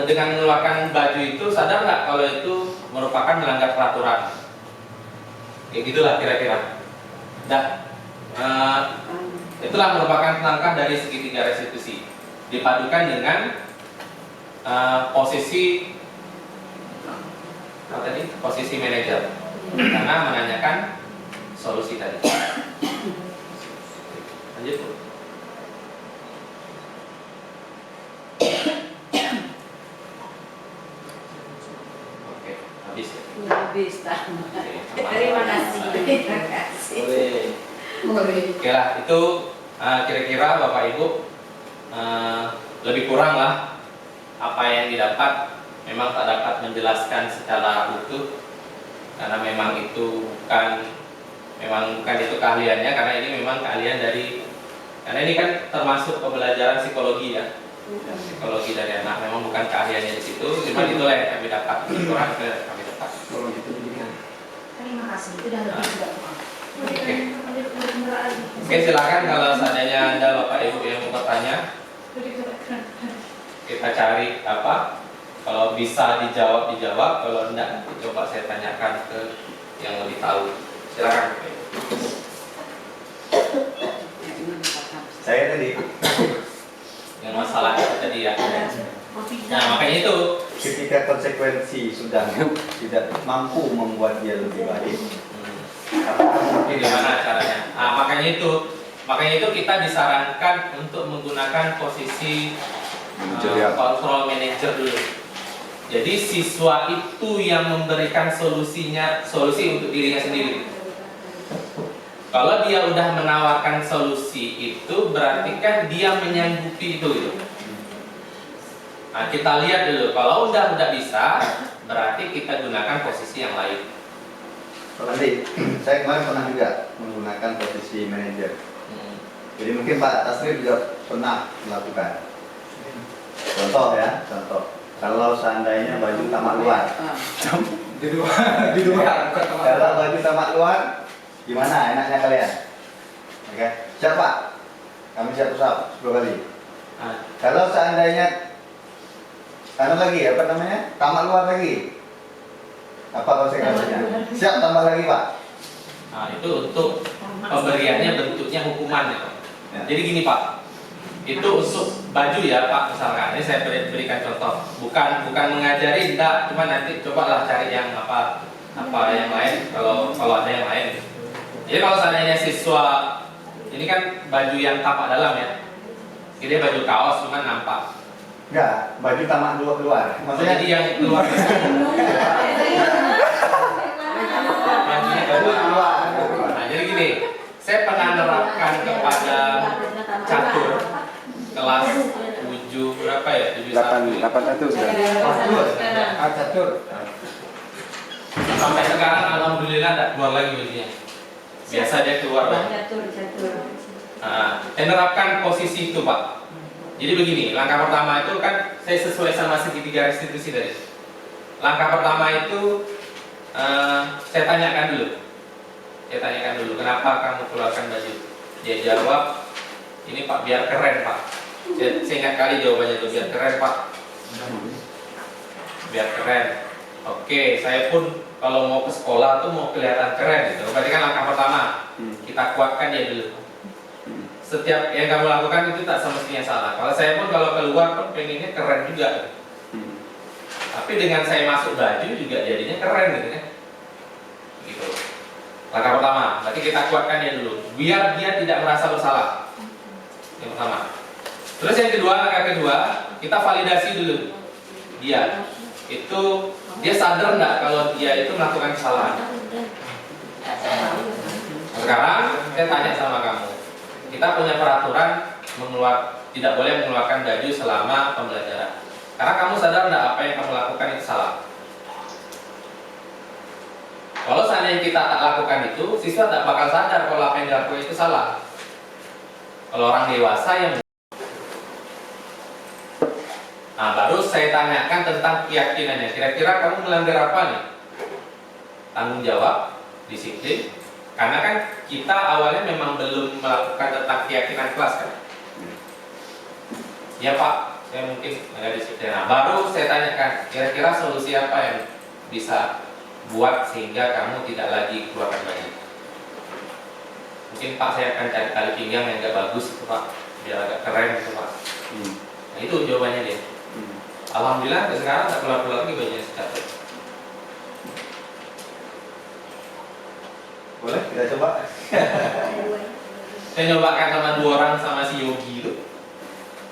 Dengan mengeluarkan baju itu sadar nggak kalau itu merupakan melanggar peraturan. Kayak gitulah kira-kira. Dan itulah merupakan langkah dari segitiga restitusi dipadukan dengan posisi posisi manajer karena menanyakan solusi tadi. Lanjut. Oke, habis ya. Habis Terima kasih. Terima kasih. Oke lah, itu kira-kira Bapak Ibu lebih kurang lah apa yang didapat. Memang tak dapat menjelaskan secara utuh karena memang itu bukan itu keahliannya, karena ini memang keahlian karena ini kan termasuk pembelajaran psikologi ya, psikologi dari anak, memang bukan keahliannya di situ, cuma itulah yang kami dapat, kurang kami dapat. Terima kasih. Itu udah lebih juga. Oke, silakan kalau seandainya Anda Bapak Ibu yang mau bertanya, kita cari apa? Kalau bisa dijawab, kalau enggak coba saya tanyakan ke yang lebih tahu. Silakan. Saya tadi Yang masalah itu tadi ya. Nah, makanya itu ketika konsekuensi sudah tidak mampu membuat dia lebih baik. gimana caranya? Nah, makanya itu kita disarankan untuk menggunakan posisi control manager dulu. Jadi siswa itu yang memberikan solusi untuk dirinya sendiri. Kalau dia udah menawarkan solusi itu berarti kan dia menyanggupi itu gitu. Nah, kita lihat dulu. Kalau udah bisa, berarti kita gunakan posisi yang lain. Nanti saya kemarin pernah juga menggunakan posisi manajer. Jadi mungkin Pak Tasrif juga pernah melakukan. Contoh. Kalau seandainya baju tamak luar, Di luar. kalau baju tamak luar, gimana enaknya kalian? Oke, siap Pak? Kami siap usap 10 kali. Kalau seandainya anu lagi apa namanya? Tamak luar lagi. Apa konsekuensinya? Siap tambah lagi, Pak. Nah, itu untuk pemberiannya bentuknya hukuman ya, Pak. Ya. Jadi gini Pak, itu untuk baju ya Pak, misalkan ini saya berikan contoh, bukan mengajari, enggak, cuma nanti cobalah cari yang apa yang lain kalau ada yang lain. Jadi kalau seandainya siswa ini kan baju yang tapak dalam ya, jadi baju kaos cuma nampak. Enggak, baju tamak luar. Maksudnya Jadi yang keluar bajunya keluar. Nah, jadi gini, saya pernah menerapkan kepada catur kelas 7 berapa ya? 71. 81 sudah. Catur. Sampai sekarang alhamdulillah tidak keluar lagi bajunya. Biasa dia keluar. Catur. Nah, saya menerapkan posisi itu Pak. Jadi begini, langkah pertama itu kan saya sesuai sama segitiga restitusi tadi. Langkah pertama itu saya tanyakan dulu. Kenapa kamu keluarkan baju? Dia jawab, ini Pak biar keren Pak. Saya ingat kali jawabannya itu, biar keren Pak. Biar keren. Oke, saya pun kalau mau ke sekolah tuh mau kelihatan keren gitu. Berarti kan langkah pertama, kita kuatkan dia dulu. Setiap yang kamu lakukan itu tak semestinya salah. Kalau saya pun kalau keluar pun pengennya keren juga. Tapi dengan saya masuk baju juga jadinya keren gitu kan. Gitu. Langkah pertama, berarti kita kuatkan dia dulu, biar dia tidak merasa bersalah. Yang pertama. Terus yang kedua, langkah kedua, kita validasi dulu dia. Itu dia sadar nggak kalau dia itu melakukan kesalahan. Sekarang saya tanya sama kamu, kita punya peraturan tidak boleh mengeluarkan baju selama pembelajaran. Karena kamu sadar nggak apa yang kamu lakukan itu salah. Kalau seandainya kita tak lakukan itu, siswa tak bakal sadar kalau apa yang dilakukan itu salah. Kalau orang dewasa yang baru saya tanyakan tentang keyakinannya. Kira-kira kamu melanggar apa nih? Tanggung jawab, disiplin. Karena kan kita awalnya memang belum melakukan tentang keyakinan kelas kan. Ya Pak, saya mungkin agak disiplin. Nah, baru saya tanyakan, kira-kira solusi apa yang bisa buat sehingga kamu tidak lagi keluarkan baju? Mungkin Pak saya akan cari tali pinggang yang agak bagus itu Pak, biar agak keren gitu Pak. Nah itu jawabannya dia. Alhamdulillah sekarang tak keluar-keluar lagi bajunya secatur. boleh kita coba. Saya nyobakan sama 2 orang sama si Yogi itu,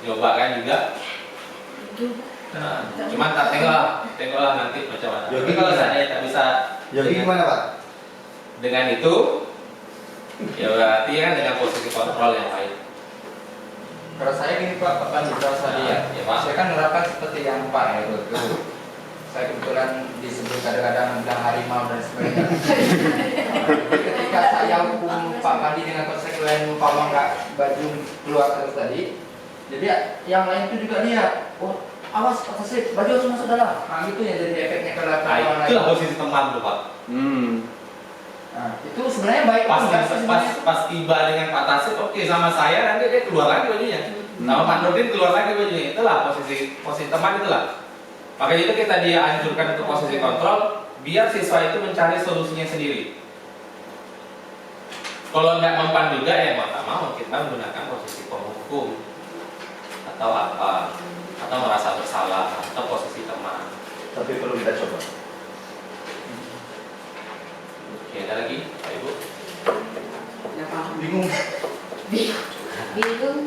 nyobakan juga. Nah, cuman tak tengoklah nanti macam mana. Yogi Tapi kalau gimana? saya tak bisa Yogi gimana, Pak? dengan itu, ya berarti kan dengan posisi kontrol yang baik. Kalau saya gini Pak Panji, kalau saya Ya, Pak. saya kan menerapkan seperti yang Pak ya itu. Saya kebetulan disebut kadang-kadang bilang harimau dan sebagainya. Ketika saya hukum Pak Pandi dengan konsekuensi umpama nggak baju keluar terus tadi, jadi yang lain itu juga lihat, oh awas Pak Tasrif, baju harus masuk dalam. Nah gitu ya jadi efeknya ke orang Nah, lain. itulah posisi teman tuh Pak. Nah, itu sebenarnya baik Pas tiba dengan Pak Tasrif, oke sama saya nanti dia keluar lagi bajunya. Sama Pak Nurdin keluar lagi bajunya. Itulah posisi teman itulah. Makanya itu kita dia anjurkan untuk posisi kontrol, biar siswa itu mencari solusinya sendiri. Kalau nggak mempan juga ya mau tak mau kita menggunakan posisi penghukum atau apa, atau merasa bersalah atau posisi teman. Tapi perlu kita coba. Oke, ada lagi Pak Ibu? Bingung. Bingung.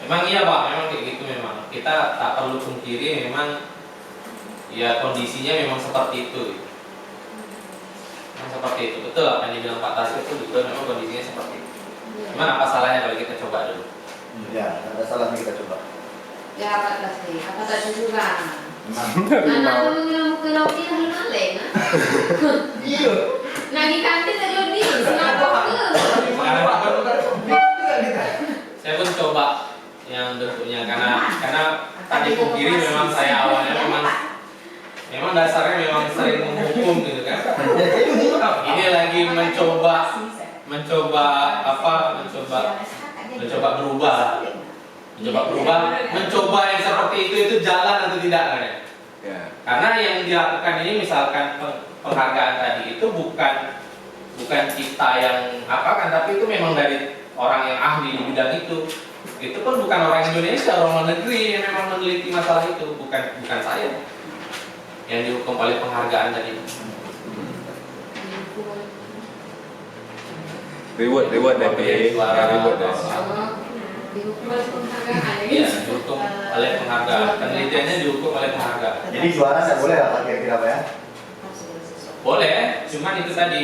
Memang iya Pak, memang kayak gitu memang. Kita tak perlu pungkiri memang ya kondisinya memang seperti itu. Memang seperti itu, betul apa yang dibilang Pak Tasrif itu betul, memang kondisinya seperti itu. Cuman apa salahnya kalau kita coba dulu? Ya, ada salahnya kita coba. Ya Pak Tasrif, apa tak juga? Memang. Anak tu mengenal dia hilang leh, Iya. Nagi kantin tadi Odi, kenapa ke? Saya pun coba yang bentuknya karena tadi pungkiri memang saya awalnya memang dasarnya memang sering menghukum gitu kan. Ini lagi mencoba berubah. Mencoba berubah, mencoba yang seperti itu jalan atau tidak kan ya? Ya. Karena yang dilakukan ini misalkan penghargaan tadi itu bukan kita yang apa kan, tapi itu memang dari orang yang ahli di bidang itu. Itu pun bukan orang Indonesia, orang luar negeri yang memang meneliti masalah itu, bukan saya yang dihukum oleh penghargaan tadi. Reward tapi reward ya. Dihukum oleh penghargaan. Iya, dihukum oleh penghargaan. Penelitiannya dihukum oleh penghargaan. Jadi juara nggak boleh apa kira-kira Pak ya? Boleh, cuman itu tadi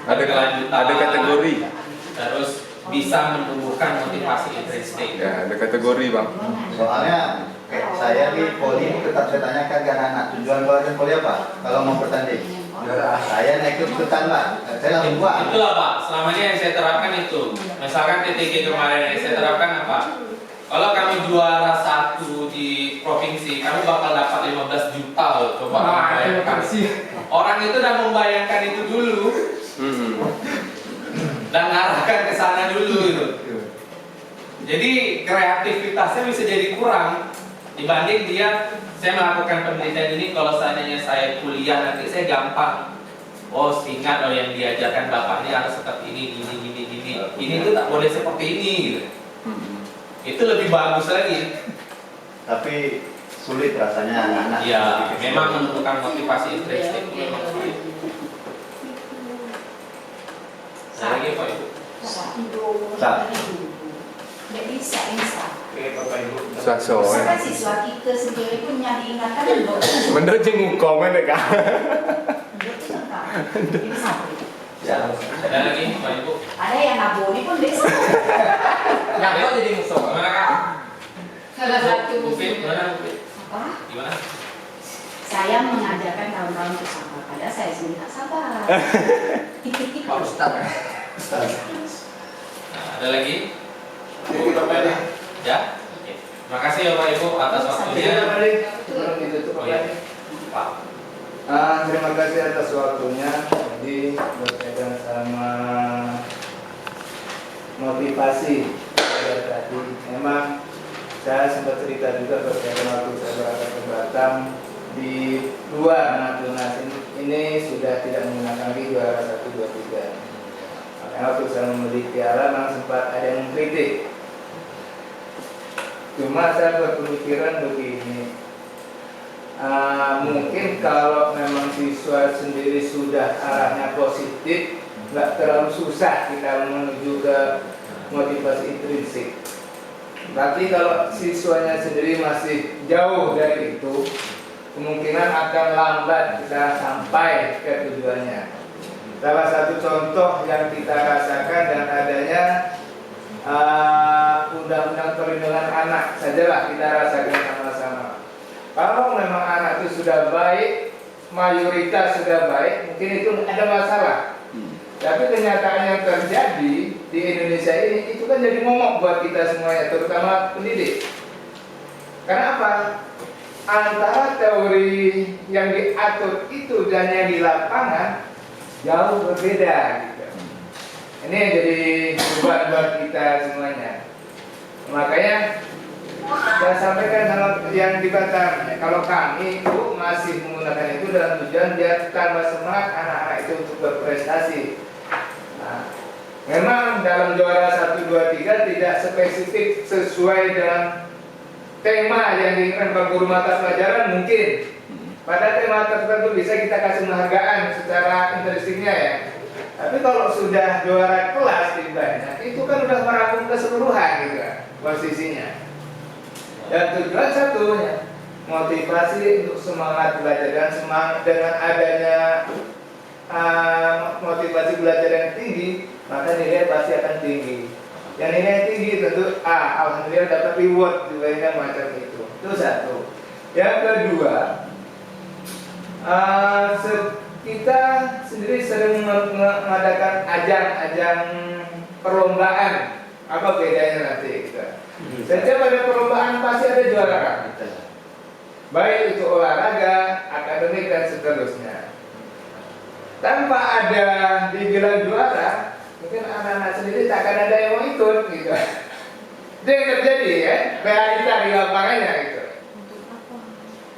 Ada kategori. terus bisa menumbuhkan motivasi intrinsik. Ya, ada kategori bang. Soalnya kayak saya di poli ini tetap saya tanyakan ke anak-anak tujuan keluarga poli apa? Kalau mau bertanding, saya naik ikutan Pak. Saya langsung buat. Itulah Pak, selama ini yang saya terapkan itu. Misalkan TTG kemarin yang saya terapkan apa? Kalau kami juara 1 di provinsi, kami bakal dapat 15 juta loh. Coba bayangkan. Orang itu udah membayangkan itu dulu dan ngarahkan ke sana dulu gitu. Jadi kreativitasnya bisa jadi kurang dibanding saya melakukan penelitian ini. Kalau seandainya saya kuliah nanti saya gampang. Oh, ingat yang diajarkan bapak ini harus seperti ini, gini. Ini tuh tak boleh seperti ini gitu. Itu lebih bagus lagi. Tapi sulit rasanya anak-anak. Ya, memang menentukan motivasi intrinsik itu memang sulit. Ada lagi Pak Ibu? Nggak bisa instan. Oke Bapak Ibu. Suaso. Misalkan siswa kita sendiri pun yang diingatkan loh. Menurut jengukom kan kak. Itu kan ini sampai. Ya. Ada lagi Pak Ibu? Ada yang naboni pun bisa. Yang itu jadi musuh. Gimana Kak? Salah satu Mufid, gimana Mufid? Apa? Gimana? Saya mengajarkan kawan-kawan untuk sabar. Padahal saya sendiri tak sabar. Pak Ustadz. Nah, ada lagi? Ya? Oke. Terima kasih ya Pak Ibu atas waktunya. Oh ya, Pak. Terima kasih atas waktunya. Jadi berkaitan sama motivasi tadi, memang saya sempat cerita juga berkaitan waktu saya berangkat ke Batam di 2 Natuna ini sudah tidak menggunakan lagi juara 1, 2, 3. Makanya waktu saya membeli piala memang sempat ada yang mengkritik. Cuma saya berpemikiran begini, mungkin kalau memang siswa sendiri sudah arahnya positif, nggak terlalu susah kita menuju ke motivasi intrinsik. Tapi kalau siswanya sendiri masih jauh dari itu, kemungkinan akan lambat kita sampai ke tujuannya. Salah satu contoh yang kita rasakan dan adanya undang-undang perlindungan anak sajalah kita rasakan sama-sama. Kalau memang anak itu sudah baik, mayoritas sudah baik, mungkin itu ada masalah. Tapi kenyataan yang terjadi di Indonesia ini itu kan jadi momok buat kita semuanya, terutama pendidik. Karena apa? Antara teori yang diatur itu dan yang di lapangan jauh berbeda gitu. Ini yang jadi beban buat kita semuanya. Makanya saya sampaikan sama yang di Batam, kalau kami itu masih menggunakan itu dalam tujuan biar tambah semangat anak-anak itu untuk berprestasi. Nah, memang dalam juara 1, 2, 3 tidak spesifik sesuai dengan tema yang diinginkan Pak Guru mata pelajaran mungkin. Pada tema tertentu bisa kita kasih penghargaan secara intrinstiknya ya. Tapi kalau sudah juara kelas tibanya, itu kan udah merangkum keseluruhan gitu kan posisinya. Dan tujuan satunya motivasi untuk semangat belajar dan semangat dengan adanya motivasi belajar yang tinggi, maka nilai pasti akan tinggi. Yang nilai tinggi tentu alhamdulillah dapat reward juga macam itu. Itu satu. Yang kedua, kita sendiri sering mengadakan ajang-ajang perlombaan. Apa bedanya nanti kita? Setiap ada perlombaan pasti ada juara. Baik itu olahraga, akademik dan seterusnya. Tanpa ada dibilang juara, mungkin anak-anak sendiri tak akan ada yang mau ikut gitu. Itu yang terjadi ya, realita di lapangannya gitu.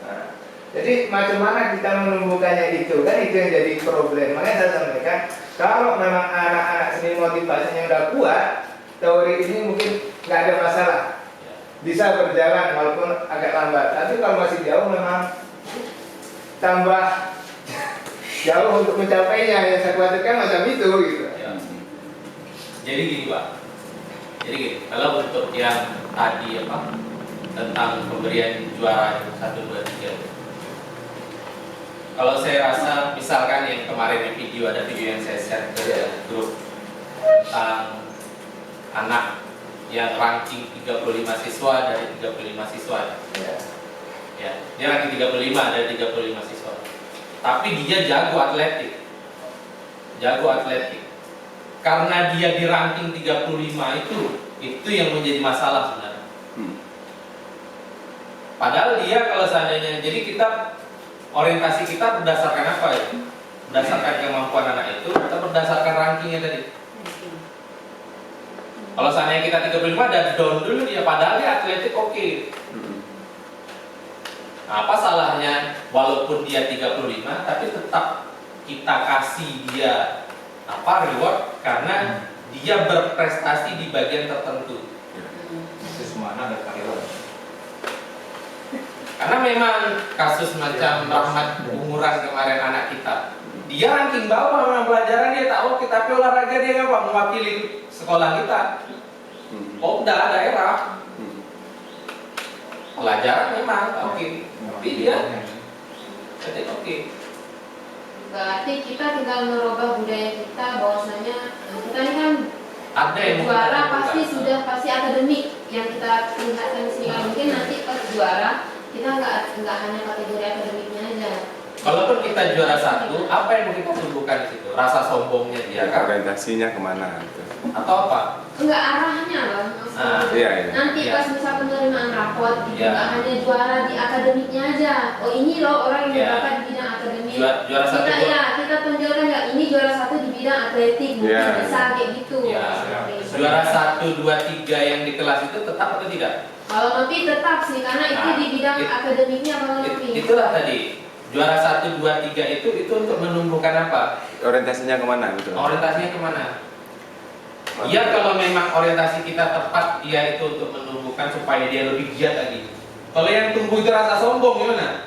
Nah, jadi macam mana kita menumbuhkannya itu kan itu yang jadi problem. Makanya saya sampaikan kalau memang anak-anak seni motivasinya udah kuat, teori ini mungkin nggak ada masalah, bisa berjalan walaupun agak lambat. Tapi kalau masih jauh memang tambah jauh untuk mencapainya. Yang saya khawatirkan macam itu gitu. Ya. Jadi gini Pak, jadi gini, kalau untuk yang tadi apa tentang pemberian juara 1, 2, 3, kalau saya rasa misalkan yang kemarin di video ada video yang saya share ke grup tentang anak yang ranking 35 siswa dari 35 siswa. Ya, dia ranking 35 dari 35 siswa. Tapi dia jago atletik. Karena dia di ranking 35 itu yang menjadi masalah sebenarnya. Padahal dia kalau seandainya, jadi kita orientasi kita berdasarkan apa ya? Berdasarkan kemampuan anak itu atau berdasarkan rankingnya tadi? Kalau seandainya kita 35 dan down dulu dia, padahal dia atletik oke. Nah, apa salahnya walaupun dia 35 tapi tetap kita kasih dia reward karena dia berprestasi di bagian tertentu. Semuanya ada karyawan. Karena memang kasus macam Rahmat umuran kemarin anak kita, dia ranking bawah memang pelajaran dia tak oke, tapi olahraga dia ngapa mewakili sekolah kita. Udah daerah. Pelajaran memang oke, tapi dia jadi oke. Berarti kita tinggal merubah budaya kita bahwasanya kita ini kan Ada yang juara pasti akademik yang kita lihatkan di sini. Mungkin nanti pas juara kita nggak hanya kategori akademiknya aja. Kalaupun kita juara 1, apa yang mau kita tumbuhkan di situ? Rasa sombongnya dia kan? Orientasinya kemana gitu. Atau apa? Enggak arahnya lah. Iya. Nanti Iya. pas misal penerimaan raport itu Iya. nggak hanya juara di akademiknya aja. Oh ini loh orang yang Iya. dapat di bidang akademik. Juara 1 Kita tonjolkan nggak ini juara 1 di bidang atletik mungkin Iya. bisa kayak gitu. Ya, Seperti itu. juara 1, 2, 3 yang di kelas itu tetap atau tidak? Kalau Nopi tetap sih karena itu Nah, di bidang akademiknya kalau Nopi. Itulah tadi. Juara 1, 2, 3 itu untuk menumbuhkan apa? Orientasinya kemana gitu. Orientasinya kemana? Ya kalau memang orientasi kita tepat, dia itu untuk menumbuhkan supaya dia lebih giat lagi. Kalau yang tumbuh itu rasa sombong gimana?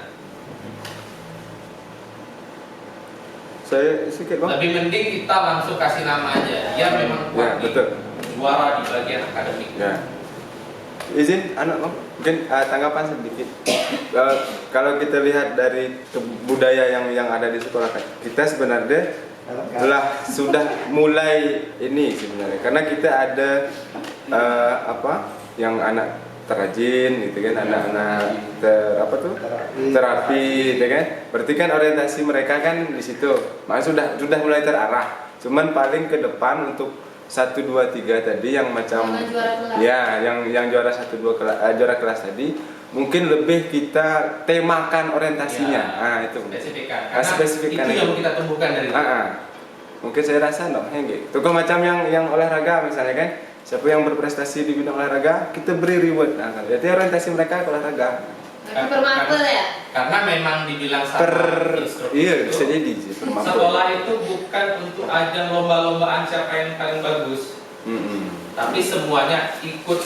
Saya sedikit bang. Lebih mending kita langsung kasih nama aja. Dia memang Ya, kuat di betul. juara di bagian akademik. Ya. Izin anak bang, mungkin tanggapan sedikit. Kalau kita lihat dari budaya yang ada di sekolah kita sebenarnya telah sudah mulai ini sebenarnya karena kita ada yang anak terajin gitu kan, anak-anak terapi gitu kan. Berarti kan orientasi mereka kan di situ. Makanya sudah mulai terarah. Cuman paling ke depan untuk 1, 2, 3 tadi yang macam ya yang juara 1, 2 juara kelas tadi mungkin lebih kita temakan orientasinya. Ya, Itu spesifikkan. Karena spesifikkan itu yang mau kita tumbuhkan dari mungkin saya rasa gitu. Kalau macam yang olahraga misalnya kan, siapa yang berprestasi di bidang olahraga kita beri reward. Nah, berarti orientasi mereka ke olahraga. Per mata ya. Karena memang dibilang sama instruktur iya itu, bisa jadi sih, per mata. sekolah itu bukan untuk ajang lomba-lombaan siapa yang paling bagus, tapi semuanya ikut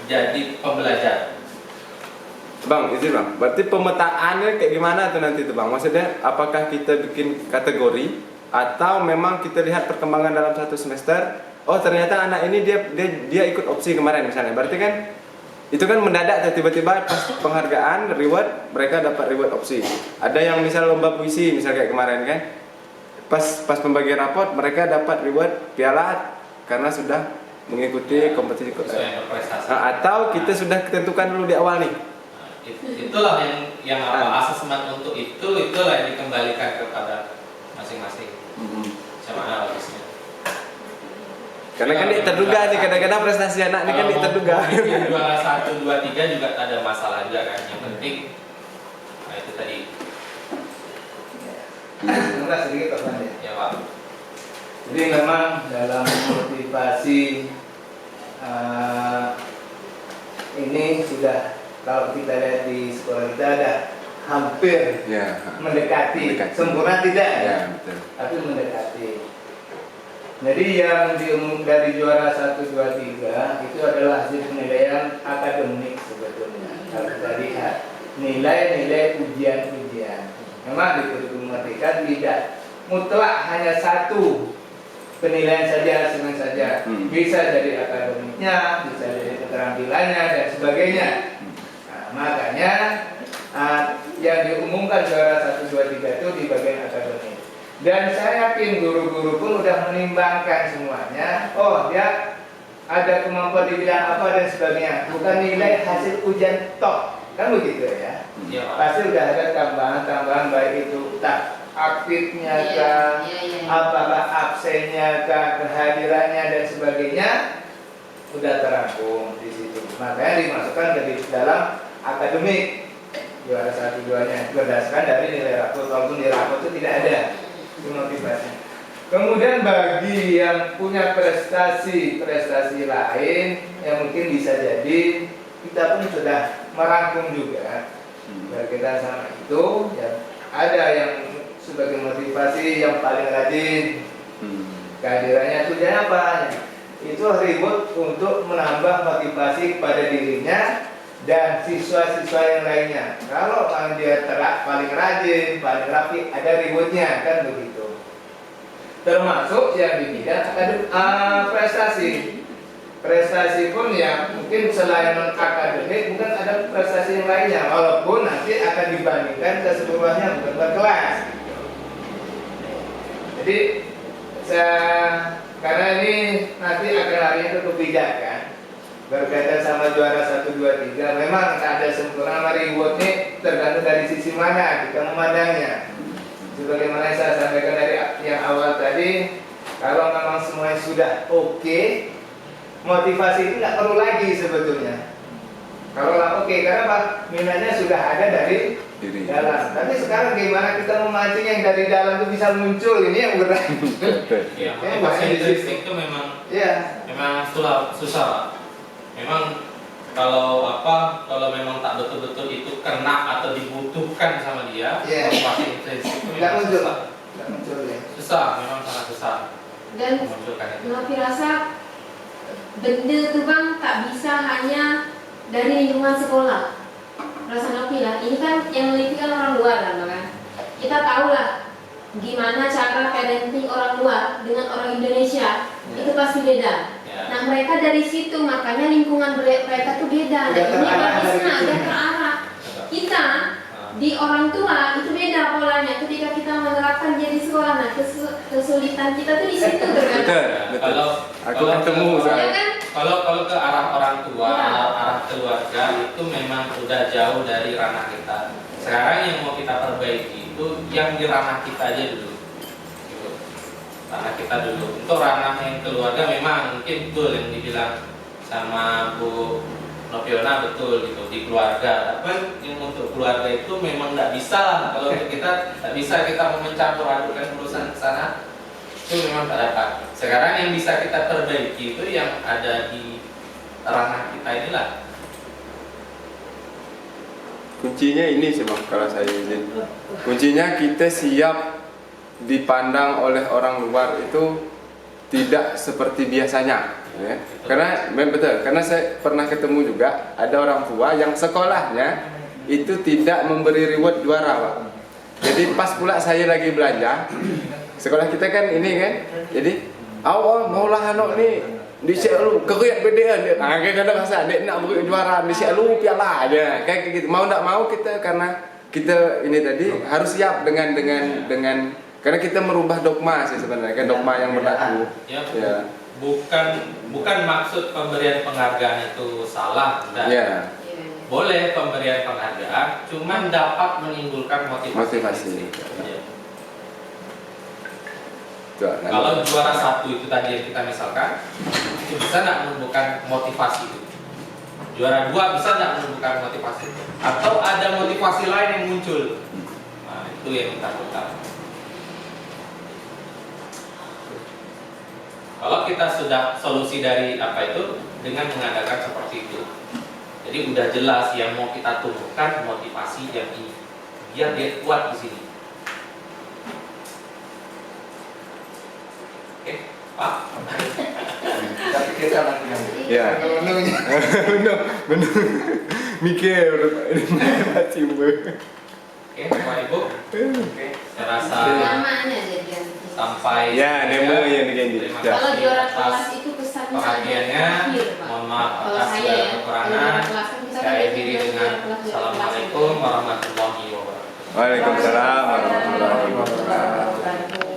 jadi pembelajar. Bang, izin bang. Berarti pemetaannya kayak gimana tuh nanti tuh bang? Maksudnya apakah kita bikin kategori atau memang kita lihat perkembangan dalam 1 semester? Oh ternyata anak ini dia ikut opsi kemarin misalnya. Berarti kan itu kan mendadak tiba-tiba pas penghargaan reward mereka dapat reward opsi. Ada yang misal lomba puisi misal kayak kemarin kan. Pas pembagian raport mereka dapat reward piala karena sudah mengikuti kompetisi atau kita sudah tentukan dulu di awal nih. Itulah yang asesmen untuk itulah yang dikembalikan kepada masing-masing. Sama bagusnya. Karena kan ini terduga nih, kadang-kadang prestasi anak ini kan ini terduga. Juara 1, 2, 3 juga ada masalah juga kan. Yang penting, nah itu tadi. Enggak sedikit Pak Fandi. Ya Pak. Jadi memang dalam motivasi ini sudah, kalau kita lihat di sekolah kita ada hampir Ya. mendekati. Sempurna tidak ya, Ya, betul. tapi mendekati. Jadi yang diumum dari juara 1, 2, 3 itu adalah hasil penilaian akademik sebetulnya. Kalau kita lihat nilai-nilai ujian-ujian, memang di kurikulum merdeka tidak mutlak hanya satu penilaian saja, hasilnya saja. Bisa jadi akademiknya, bisa jadi keterampilannya dan sebagainya. Nah, makanya yang diumumkan juara 1, 2, 3 itu di bagian akademik. Dan saya yakin guru-guru pun sudah menimbangkan semuanya. Oh, dia ada kemampuan di bidang apa dan sebagainya. Bukan nilai hasil ujian tok, kan begitu ya? Iya, Pak. Pasti udah ada tambahan-tambahan baik itu aktifnya kah, apakah absennya kah, kehadirannya dan sebagainya, udah terangkum di situ. Makanya dimasukkan ke dalam akademik juara 1, 2-nya berdasarkan dari nilai rapot. Walaupun di rapot itu tidak ada itu motivasi. Kemudian bagi yang punya prestasi lain yang mungkin bisa jadi kita pun sudah merangkum juga berkaitan sama itu. Ya, ada yang sebagai motivasi yang paling rajin, kehadirannya tujuannya apa? Itu ribut untuk menambah motivasi kepada dirinya dan siswa-siswa yang lainnya. Kalau dia paling rajin, paling rapi, ada rewardnya, kan begitu. Termasuk yang di bidang prestasi. Prestasi pun ya mungkin selain non akademik, mungkin ada prestasi yang lainnya. Walaupun nanti akan dibandingkan keseluruhannya bukan per kelas. Jadi karena ini nanti akan larinya ke kebijakan berkaitan sama juara 1, 2, 3. Memang tak ada sempurna, reward ini tergantung dari sisi mana kita memandangnya. Sebagaimana saya sampaikan dari yang awal tadi, kalau memang semuanya sudah oke, motivasi itu nggak perlu lagi sebetulnya. Kalau lah oke, karena apa? Minatnya sudah ada dari dalam. Tapi sekarang gimana kita memancing yang dari dalam itu bisa muncul, ini yang berat. Iya, motivasi intrinsik itu memang susah, Pak. Memang kalau memang tak betul-betul itu kena atau dibutuhkan sama dia, motivasi intrinsik itu memang susah. Susah, memang sangat susah. Dan Novi rasa benda itu Bang tak bisa hanya dari lingkungan sekolah. Rasa Novi lah, ini kan yang meneliti kan orang luar kan. Kita tahu lah gimana cara parenting orang luar dengan orang Indonesia, itu pasti beda. Nah mereka dari situ, makanya lingkungan mereka tuh beda. Nah ini bagusnya ada ke arah kita di orang tua itu beda polanya. Ketika kita menerapkan dia di sekolah, nah kesulitan kita tuh di situ terkadang. Kalau ke arah orang tua, arah keluarga itu memang udah jauh dari ranah kita. Sekarang yang mau kita perbaiki itu yang di ranah kita aja dulu. Ranah kita dulu. Untuk ranah yang keluarga memang mungkin betul yang dibilang sama Bu Noviona, betul gitu di keluarga. Tapi yang untuk keluarga itu memang nggak bisa lah. Kalau untuk kita nggak bisa kita mencampur adukan urusan ke sana, itu memang tak dapat. Sekarang yang bisa kita perbaiki itu yang ada di ranah kita inilah. Kuncinya ini sih Bang, kalau saya izin. Kuncinya kita siap dipandang oleh orang luar itu tidak seperti biasanya ya. Karena betul, karena saya pernah ketemu juga ada orang tua yang sekolahnya itu tidak memberi reward juara Pak. Jadi pas pula saya lagi belanja, sekolah kita kan ini kan, jadi awal maulah anak ni di lu keriak bedean dia. Ah kadang rasa dia nak beri juara di lu piala aja. Kayak gitu. Mau enggak mau kita karena kita ini tadi harus siap dengan karena kita merubah dogma sih sebenarnya, kan dogma yang berlaku. Ya. Bukan maksud pemberian penghargaan itu salah, dan boleh pemberian penghargaan, cuman dapat menimbulkan motivasi. Ya. Kalau juara 1 itu tadi yang kita misalkan, itu bisa nggak menumbuhkan motivasi itu? Juara 2 bisa nggak menumbuhkan motivasi itu? Atau ada motivasi lain yang muncul? Nah, itu yang kita lakukan. Kalau kita sudah solusi dari apa itu dengan mengadakan seperti itu, Jadi udah jelas yang mau kita tumbuhkan motivasi yang ini, biar dia kuat di sini. Oke, Pak. Kita pikirkan lagi nanti. Ya. Menu-menunya. Benar. Mikir ini cimbe. Oke, Bapak Ibu. Oke, saya rasa Namanya jadi yang penting. sampai Ya, nemo yang diganti. Terima Ya. Kalau kasih juara atas kelas itu kesannya perhatiannya. akhir, Pak. Mohon maaf Kalau atas saya segala ya, kekurangan. kalau juara kelas kan kita Saya kan akhiri juara dengan kelas. Assalamualaikum warahmatullahi wabarakatuh. Waalaikumsalam warahmatullahi wabarakatuh. Wabarakatuh.